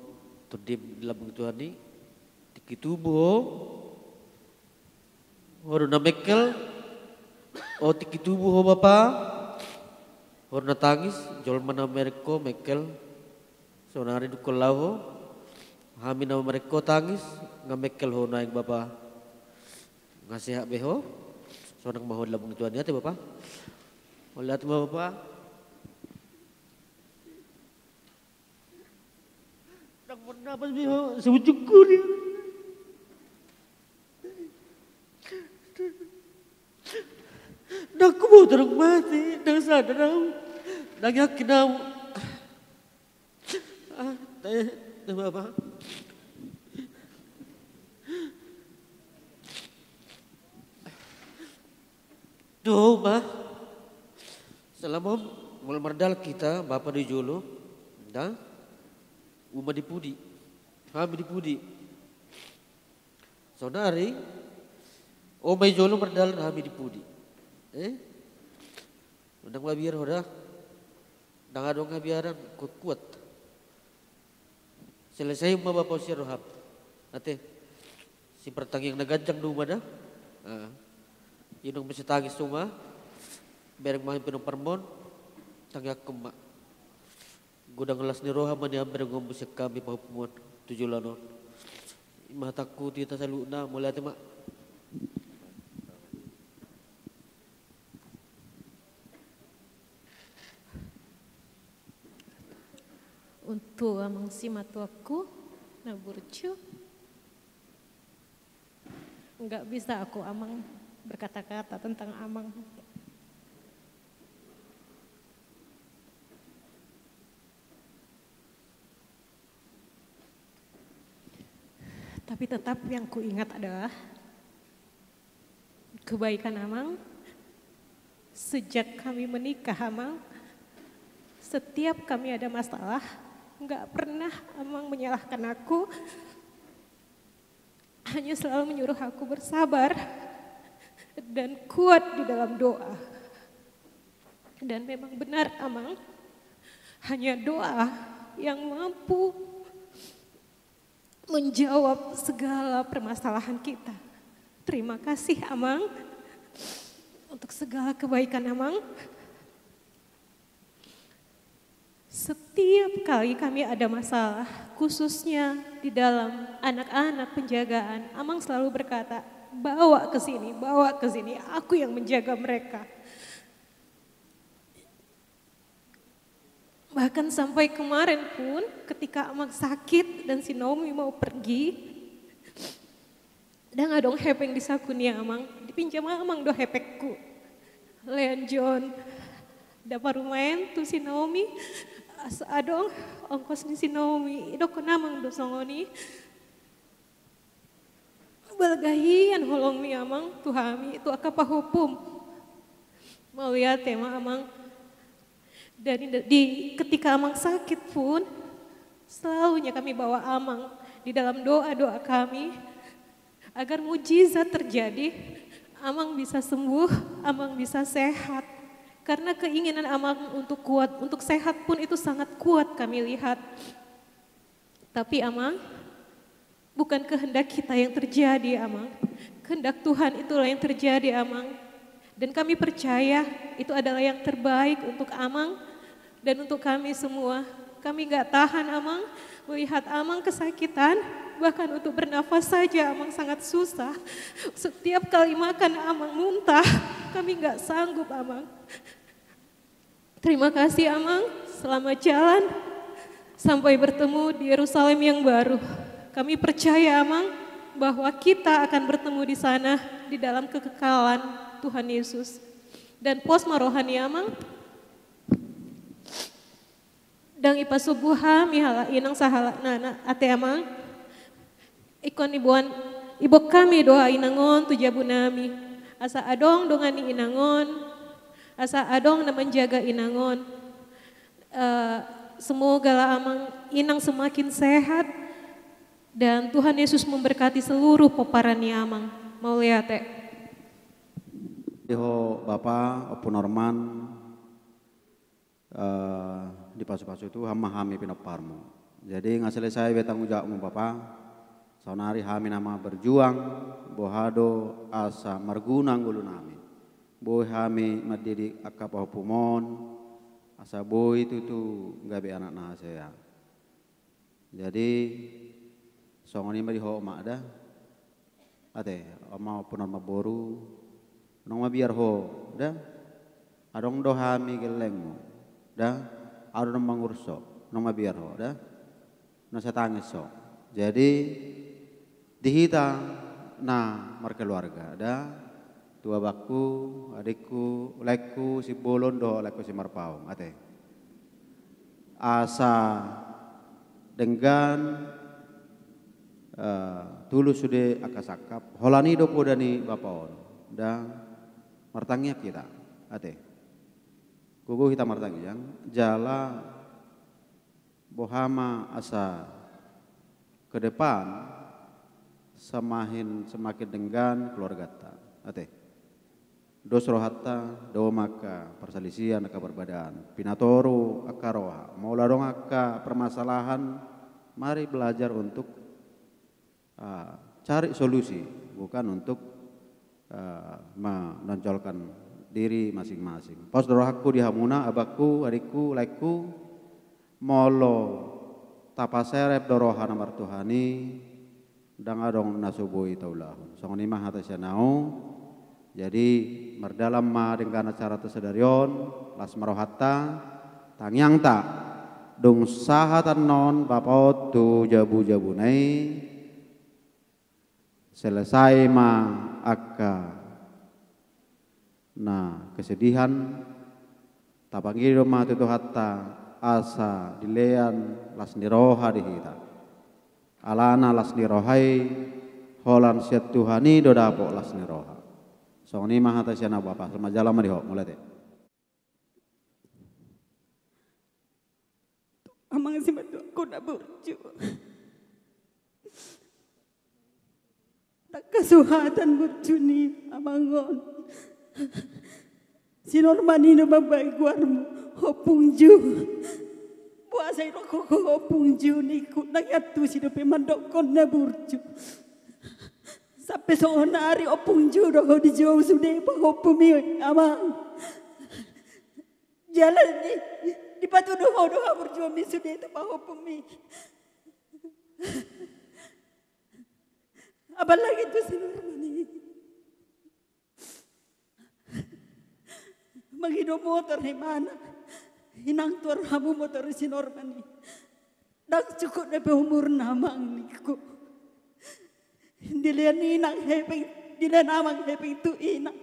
tu dim dalam begituan ni. Tikitu buho, orang na mekel, oh tikitu buho bapak, orang na tangis, jual mana mereka mekel, sonari dukul lau. Hamin nama mereka tangis ngamekel ho naik bapa ngasih hak beho sonang maho dalam tuan ya bapa lihat bapa nang pernah pas beho sebujukur ya nak mau terus mati nang sadar nang yakin bapa Doh, bah. Selama mulai merdal kita, bapa di Jolo, dah, uma di Pudi, kami di Pudi. Saudari, omai Jolo merdal kami di Pudi. Undang biar hoda, dah ada orang biaran kuat. Selesai uma bapa si rohab, nanti si pertang yang nagajang rumah dah. Yun ang masitagis suma, bereng mahin pinong tangyak kemak. Gudang ngelas ni roha man yang bereng ngombusiak kami pahupumuan, 7 lanon. Mataku tita sa luna, mula ati mak. Untuk amang si matuaku, na burcu. Enggak bisa aku amang berkata-kata tentang amang. Tapi tetap yang kuingat adalah kebaikan amang. Sejak kami menikah amang, setiap kami ada masalah, enggak pernah amang menyalahkan aku. Hanya selalu menyuruh aku bersabar dan kuat di dalam doa. Dan memang benar amang, hanya doa yang mampu menjawab segala permasalahan kita. Terima kasih amang untuk segala kebaikan amang. Setiap kali kami ada masalah, khususnya di dalam anak-anak penjagaan, amang selalu berkata, bawa ke sini, aku yang menjaga mereka. Bahkan sampai kemarin pun ketika amang sakit dan si Naomi mau pergi, dan nggak dong hepeng di sakunya amang, dipinjam amang do hepekku. Leon John, dapat rumahan tuh si Naomi, adong ongkos ni si Naomi, idok ko namang do songoni. Balgahian holong mi amang tuhami itu akapahupum. Mau lihat tema amang. Dan ketika amang sakit pun selalunya kami bawa amang di dalam doa-doa kami agar mujizat terjadi, amang bisa sembuh, amang bisa sehat. Karena keinginan amang untuk kuat, untuk sehat pun itu sangat kuat kami lihat. Tapi amang, bukan kehendak kita yang terjadi amang, kehendak Tuhan itulah yang terjadi amang. Dan kami percaya itu adalah yang terbaik untuk amang dan untuk kami semua. Kami nggak tahan Amang, melihat Amang kesakitan, bahkan untuk bernafas saja Amang sangat susah. Setiap kali makan Amang muntah, kami nggak sanggup Amang. Terima kasih Amang, selamat jalan sampai bertemu di Yerusalem yang baru. Kami percaya Amang bahwa kita akan bertemu di sana di dalam kekekalan Tuhan Yesus. Dan posma rohani Amang, dang ipa subuha mihala inang sahala nana ate Amang, ikon ibu kami doa inangon tujabu nami, asa adong dongani inangon, asa adong na menjaga inangon. Semoga lah Amang inang semakin sehat dan Tuhan Yesus memberkati seluruh peparani Amang. Mau lihat Iho Bapak, Opo Norman, di pasu-pasu itu hama-hami pinoparmu. Jadi nggak selesai betanggung jawabmu Bapak. Saunari hami nama berjuang, bohado asa margunang gulu nami. Boy hami madidi akapah pumon, asa boy itu tuh nggak be anak nah saya. Jadi songoni mari ho mak dah, ate oma punar maboru. Nong mabiar ho, dah, adong dohami gelengmu, dah, adong mangurso, nong mabiar ho, dah, nasa tangis so. Jadi dihita, nah markeluarga, dah, tua bakku, adikku, lekku, si bolon do, lekku si marpaung, ate. Asa dengan tulus sude akasakap, holani do podani bapaon, dah. Martangnya kita, ate. Kugu kita martangi yang jala bohama asa ke depan semakin denggan keluarga ta, ate. Dos rohatta do maka perselisihan aka perbedaan, pinatoru aka roha, mau ladong aka permasalahan, mari belajar untuk cari solusi, bukan untuk menonjolkan diri masing-masing. Pos doaku di hamuna, abakku, adikku, lekku, molo tapaserep doroha namar Tuhani, dang adong nasubui taulahun. Song lima hata sianau, jadi merdalam ma dengan acara tersedarion, las marohata, tangyang ta, dung sahatan non bapau tu jabu-jabu nai, selesai ma aka nah kesedihan tapangi rumah itu hatta asa dilean las niroha dihita alana las nirohai holan siat Tuhani do dapo las niroha song ni mah hata siana Bapak sama jalan mah diho mulai teh Amang si madu aku nak burju. Tak kasuhatan burjuni amangon. Si Normanino babai guarmu hopungju. Puasa iro koko hopungju niku nangatu si dope mandokon na burju. Sampai sonari opungju doho di jauh sudah hopumi amang. Jalan di patu doho burju mi sudah itu hopumi. Apalagi itu si Normani. Menghidup motor di mana? Hinang tuar hamu motor si Normani. Dak cukup nepe umur namang niku. Dilian inang hepeng, dilian amang hepeng tu inang.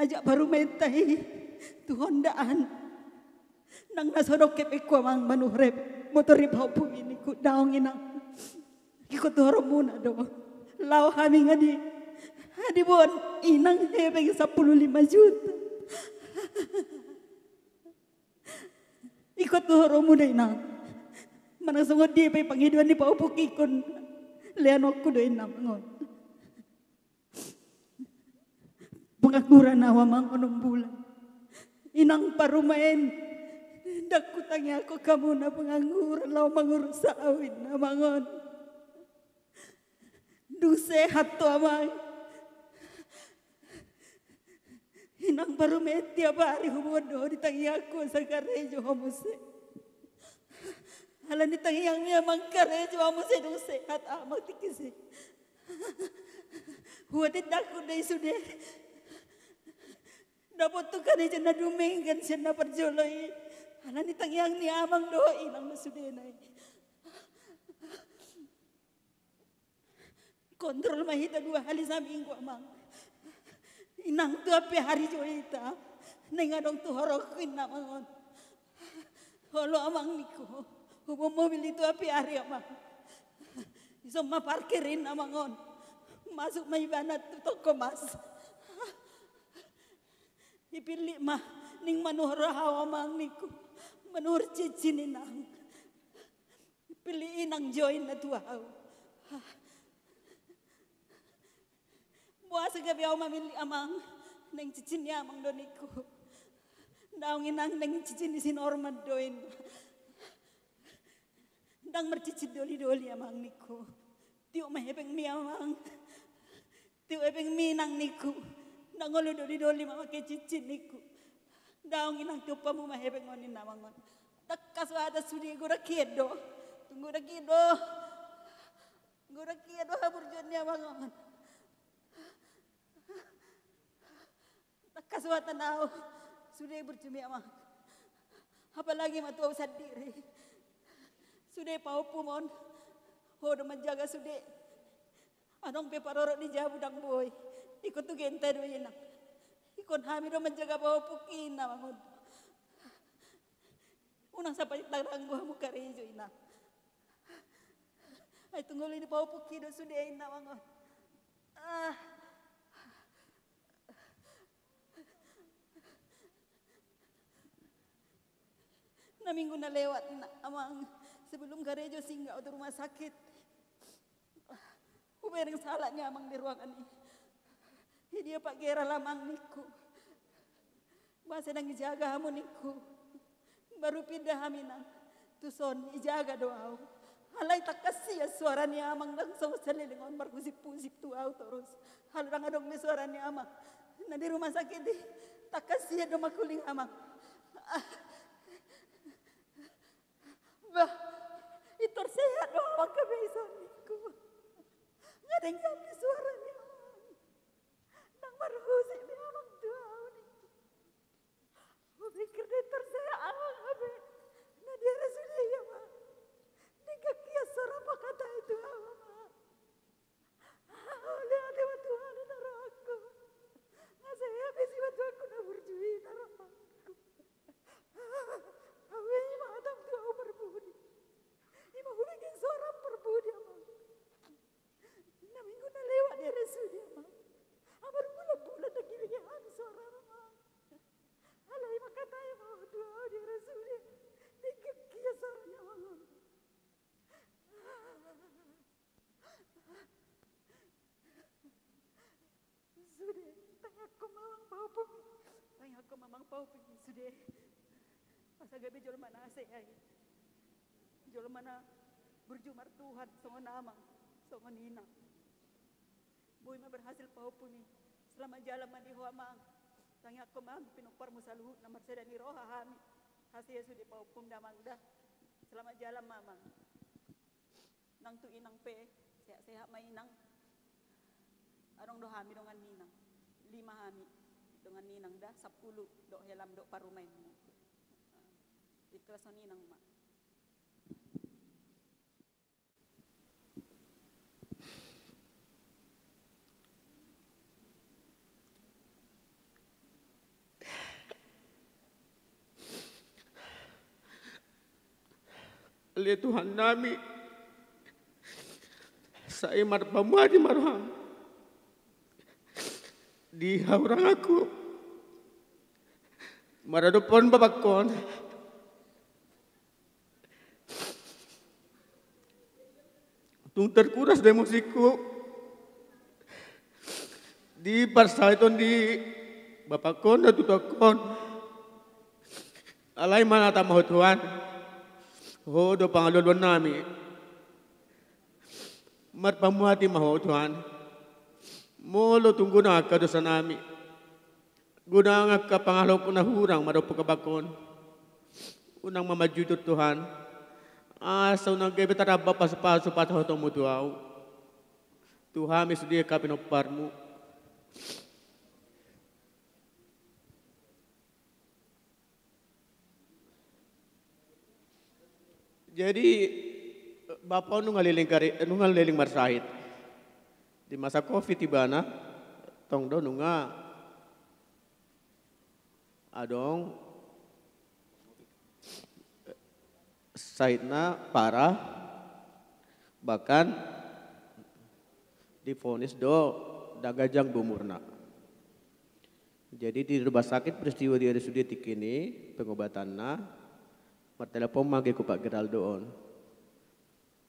Ajak baru mentai tu hondaan. Nang nasodok kepeku amang manuhrep motor ribau pumi niku daong inang. Ikut orang muna do, lau kami ngadi, adi bon inang hebeng 15 juta. Ikut orang muda inang, mana sungguh dia pe panghiduan di bawah pukikon, leanokku do inang ngon. Pengakuran awa mang 6 bulan, inang parumain, dak kutangnya aku kamu na pengangguran lau mangurus sawit na mangon. Du sehat tu amang. Inang baru tiap hari hubodo di tangi aku sa karejo homose. Alam di tangi yang niya mang karejo homose dong sehat amak tikisi. Huwatit aku day sude. Dapat tu karejo na duminggan siya na perjoloy. Alam di tangi yang niya amang do inang masude na. Kontrol mahita 2 hari sa minggu amang. Inang tu api hari joita, nengadong tu horokin namangon. Holo amang niko, hubo mobil itu api hari amang. Iso parkirin namangon, masuk may banat tu toko mas. Ipili mah ning manuhur hawa amang niko, manuhur cicin inang. Ipili inang join na tuaw. Buasa gabi ako mamili amang nang cicin niya amang doniku. Daong inang nang cicin ni sinorman doin. Dang mercicit doli-doli amang niku. Tiyo mahepeng mi amang. Tiyo epeng mi nang niku. Nangolo doli-doli mama ke cicin niku. Daong inang tiyo pa mo mahepeng onin namangon. Takkas wada sudi gura kiedo. Tunggu kiedo. Gura kiedo haburjon niya amangon. Kasuatan ako, sudah bercumi amang. Apalagi matuaw sa diri. Sudah paupumon, hodo menjaga sudah. Anong peparorot di jabu dang boy. Ikut tu genta do ina. Ikut hamido menjaga paupukin na mangod. Unang sa palitang gua mo karejo ina. Ay tunggol ini paupukin do sudah ina mangod. Na minggu na lewat na amang sebelum garejo singgah di rumah sakit. Ubereng salahnya amang di ruangan ini. Dia Pak Gera lamang niku. Masa nang ijaga hamu niku. Baru pindah haminang. Tuson ijaga doaw. Halay takasi ya suara ni amang nang sawsali dengan markusip-pusip tuaw terus. Hal nang adong ni suara ni amang. Na di rumah sakit di takasi ya do makuling amang. Bah, itu sehat bawa kebiasaanku. Nggak ada yang ngambil suaranya. Nang marhusi ni amang tua ni. Aku pikir dia tersehat amang abe. Nah dia sudah ya mak. Nika kia suara apa kata itu amang. Lihat dia Tuhan taruh aku. Nggak saya habis waktu aku nak berjuang taruh aku. Awe ima adam tu au berbudi. Ima hubikin seorang berbudi amang. Na minggu na lewat dia resu dia amang. Amar bulan-bulan nak gilihan seorang amang. Ala ima kata ima tu au dia resu dia. Nikah kia seorang amang. Sudah, tanya aku mamang pau pun. Tanya aku mamang pau pun sudah. Masa gabi jol mana asay. Jol mana berjumar Tuhan songon amang, songon ina. Boy ma berhasil paupun ni. Selama jalan mandi ho amang. Tanya aku mang pinupar mo sa luhut na marseda ni roha hami. Hasil sudah paupun damang dah. Selama jalan mamang. Nang tu inang pe, sehat may inang. Anong do hami dongan ninang. 5 hami dongan ninang dah 10 do helam do parumay mo. Ikhlas ninang mak. Oleh Tuhan nami, saya marpamadi marham di haurang aku maradopon babakon tung terkuras dari musikku di parsaiton di babakon dan tutokon alay mana tamah Tuhan. Oh, do pangaluluan nami. Marpamuhati maho Tuhan. Molo tunggu na kadosa nami. Guna nga kapangalaw ko na hurang madaw pagkabakon. Unang mamaju to Tuhan. Asa unang gabi taraba pasu-pasu patahotong mo tuaw. Tuhan misudia ka pinopar mo. Jadi Bapak nung ngaliling marsahit. Di masa Covid tiba na, tong do nunga adong sahit na parah, bahkan divonis do dagajang bumurna. Jadi di rumah sakit peristiwa di RSUD tikini pengobatan na martelepon magi ku Pak Geraldo on.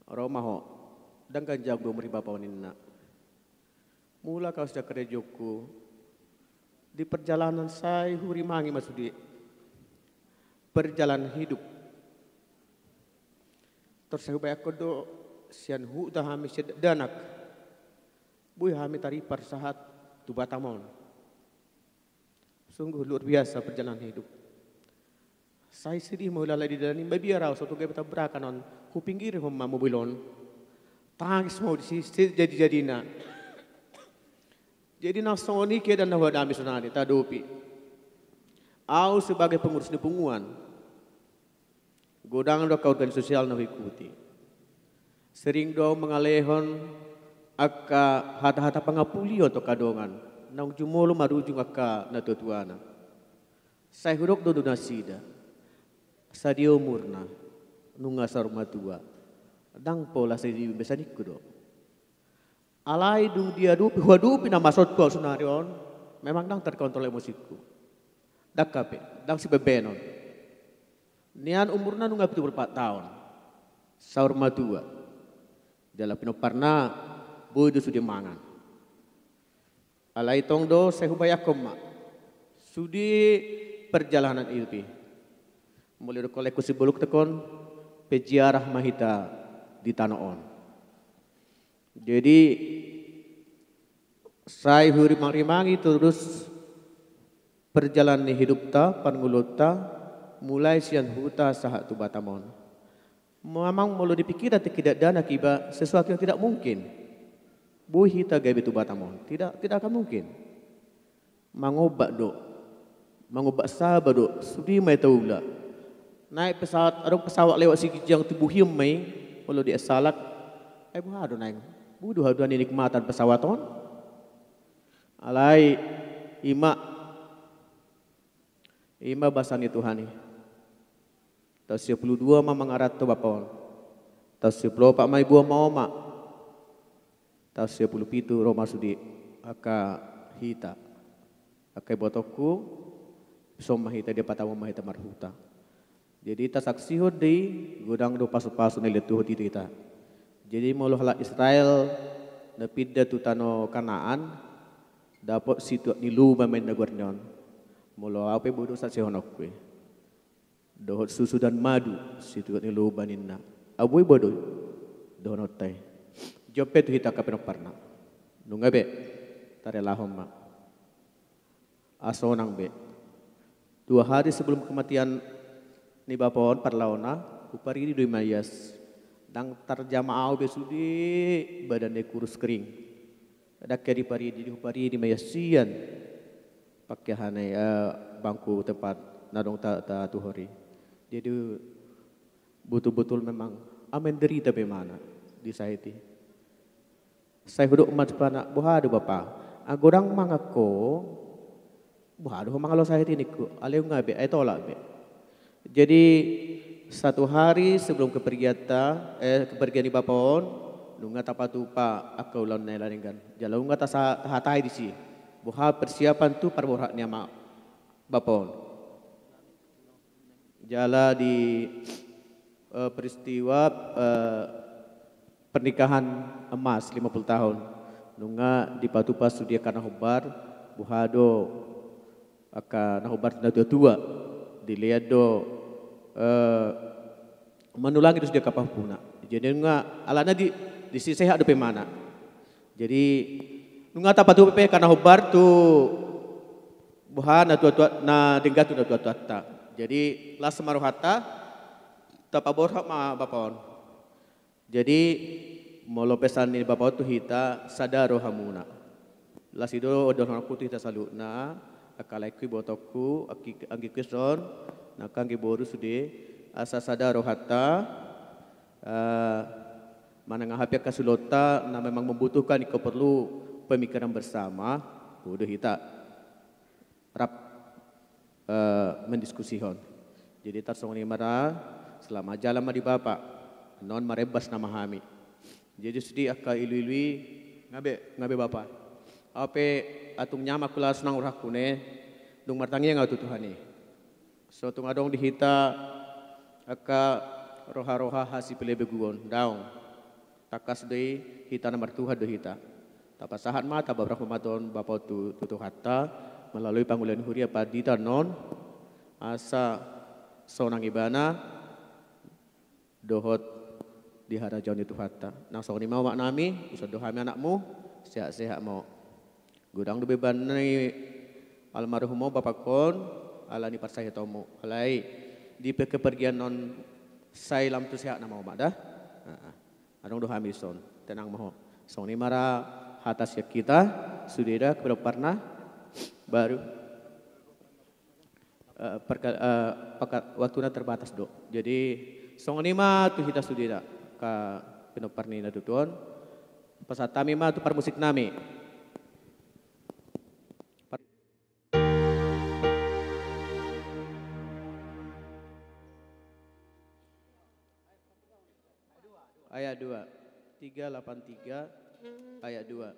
Romaho dan ganjang bumuri bapak ninna. Mula kau sudah kerjoku di perjalanan saya huri mangi masudi perjalanan hidup. Terus saya bayar kodo sian hu dah hami danak. Bui hami taripar sahat tu batamon. Sungguh luar biasa perjalanan hidup. Saya sedih mulai di dalam ini biar suatu gaya tabrakan on ku pinggir homma mobilon. Tangis mau di jadi-jadina. Jadi nasoni ke dan nawadami sunani tadopi. Au sebagai pengurus di punguan. Godang do organisasi sosial na ikuti. Sering do mengalehon akka hata-hata pangapuli untuk kadongan. Nang jumolo marujung akka natutuana. Saya huruk do nasida. Sadio murna nunga saruma tua dang pola sedi besanik kudo alai du dia dupi na masot ko sunarion memang dang terkontrol emosiku dakape dang si bebenon nian umurna nunga 74 tahun saruma tua jala pinoparna bodo sudi mangan alai tongdo sehubayakom ma sudi perjalanan ilpi mulai kolek kusibuluk tekon pejiarah mahita di Tanoon. Jadi saya huri-rimangi terus perjalanan hidup ta pangulut ta mulai sian huta sahat tu batamon. Memang mulu dipikir tidak dana kiba sesuatu yang tidak mungkin. Bu hita gawe tu batamon tidak akan mungkin. Mangobak do, mangobak sabar do, sudi mai taula. Naik pesawat, ada pesawat lewat Sikijang Tubuhim mai, kalau dia salak, buhado naik, budu haduan nikmatan pesawat on. Alai ima basani Tuhani. Tahun 12 mengarat tu bapon. Tahun 10 Pak mai buah mau mak. Tahun 17 Roma sudi aka hita. Akai botoku, somah hita dia patah mahita marhuta. Jadi ta saksi hodi godang do pasu-pasu nile tu hodi kita. Jadi molo hala Israel na pidda tu tano Kanaan dapat situ nilu mamen nagornyon. Molo ape bodo sa sehonok kwe. Dohot susu dan madu situ nilu baninna. Abui bodo dohot tay. Jope tu hita kapenoparna. Nungabe tare lahom ma. Asonang be. 2 hari sebelum kematian ni bapon parlauna upari di 2 mayas dang tarjamaau besudi badannya kurus kering ada keri pari di upari di mayasian pakai hanai bangku tempat nadong ta tuhori jadi betul-betul memang amen derita bagaimana di saiti saya huduk umat pana buhadu bapa agorang mangako buhadu mangalo saiti niku aleu ngabe ai tolak be. Jadi 1 hari sebelum kepergian di bapon, nunga tapatupa akau lawan nelaringan. Jalau nunga hatai di si. Buha persiapan tu parborak niama bapon. Jala di peristiwa pernikahan emas 50 tahun. Nunga di patupa sudia kana hobar buhado aka nahobar tua dilihat do menulangi terus dia kapal puna. Jadi nunga alana di sehat do mana. Jadi nunga tapatu pe kana hobar tu buhan na tua na denggat na tua ta. Jadi las maruhata tapabor ma bapon. Jadi molo pesan ni bapon tu hita sadaro hamuna. Lasido odon aku tu hita saluna akalai kui botoku anggi kison nakanggi boru sude asa sadaro hatta manang hapya kasulota na memang membutuhkan iko perlu pemikiran bersama udah kita rap mendiskusikan. Jadi tarsong ni mara selama jalan di bapak non marebas nama hami. Jadi sudi akka ilu-ilui ngabe bapak. Ape atung nyama kula senang urakune dung martangi ngau tutuhani. So tung adong dihita akka roha-roha hasi pelebe gugon daung. Takas deui hita nomor Tuhan deui hita. Tapasahan mata beberapa maton bapak tutu hatta melalui panggilan huria padita non asa sonang ibana dohot di harajaun itu hatta. Nang soni mau mak nami usah dohami anakmu sehat-sehat mau. Gudang du beban ni almarhum mau bapak kon alani parsaya tomo. Alai di kepergian non sai lam tu sehat nama mak dah. Adong dohami son tenang mau. Soni mara atas kita sudah kepada pernah baru waktunya terbatas dok. Jadi song lima tu kita sudah ka pinoparni na tutuan pasatami ma tu par musik nami. Ayat 2 383 ayat 2.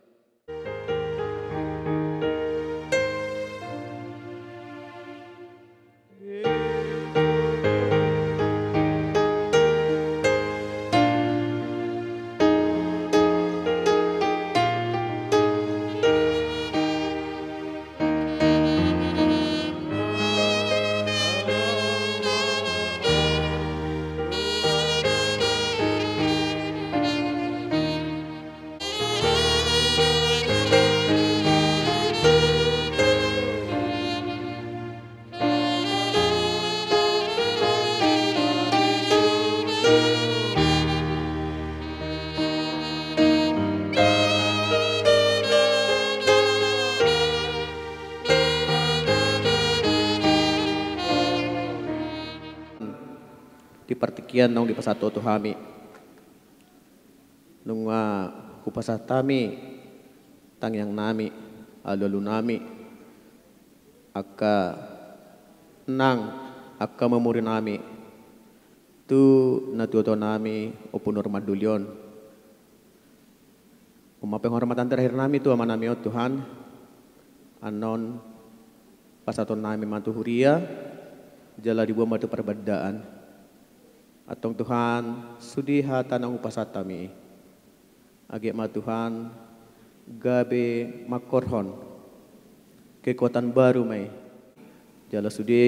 Dipertikian nong di pasato tu hami nunga kupasatami tang yang nami alulu nami akka nang akka memuri nami tu natuto nami opunur madulyon penghormatan terakhir nami tu ama nami o Tuhan anon pasato nami mantu huria jala dibuat matu perbedaan atong Tuhan sudiha tanang upasatami agi ma Tuhan gabe makorhon kekuatan baru mai jala sudi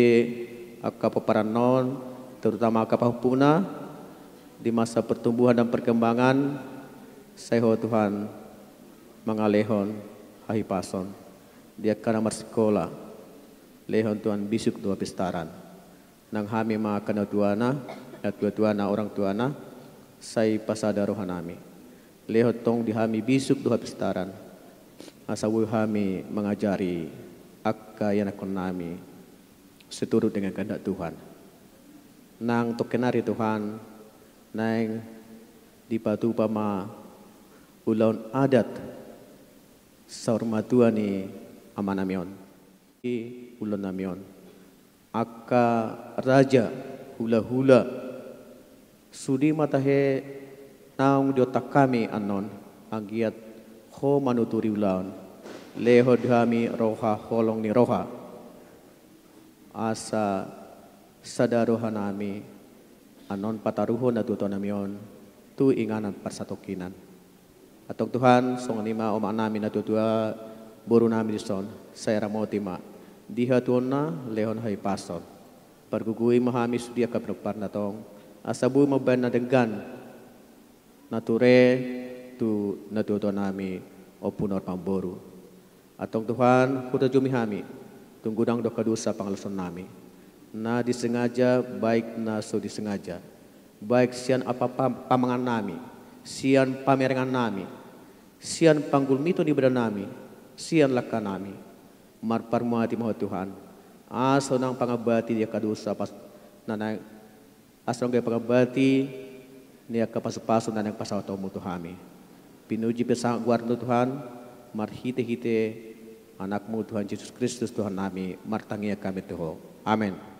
akka paparanon terutama akka pahupuna di masa pertumbuhan dan perkembangan seho Tuhan mangalehon hahipason dia kana marsekolah lehon Tuhan bisuk dua pistaran nang hami ma kana tuana tua-tuana orang tuana sai pasada rohanami lehot tong dihami bisuk duha pistaran asawu hami mengajari akka yanakon nami seturut dengan kehendak Tuhan nang tokenari Tuhan nang dipatu pama ulaun adat saurmatuani amanamion i ulun namion akka raja hula-hula sudi matahe naung di otak kami anon agiat ho manuturi ulaun leho dhami roha holong ni roha asa sadaroha nami anon pataruho na tuto namion tu inganan persatokinan atong Tuhan song nima oma nami na tutua boru nami dison saya ramotima diha tuonna lehon hai pason pergugui mahami sudia kaprepar natong asabu maban na denggan nature tu natuto nami opunor pamboru atong Tuhan kuda jumihami tunggudang doka dosa pangalason nami. Na disengaja baik na so disengaja. Baik sian apa pamangan nami, sian pamerengan nami, sian panggul mito di badan nami, sian laka nami. Marparmuati maho Tuhan. Aso nang pangabati dia kadosa pas nanay asrong gaya pangabati niya kapaso-paso na nang pasaw tao mo Tuhami. Pinuji pesang guardo Tuhan, marhite-hite anak mo Tuhan Yesus Kristus Tuhan nami, martangia kami Tuhan. Amen.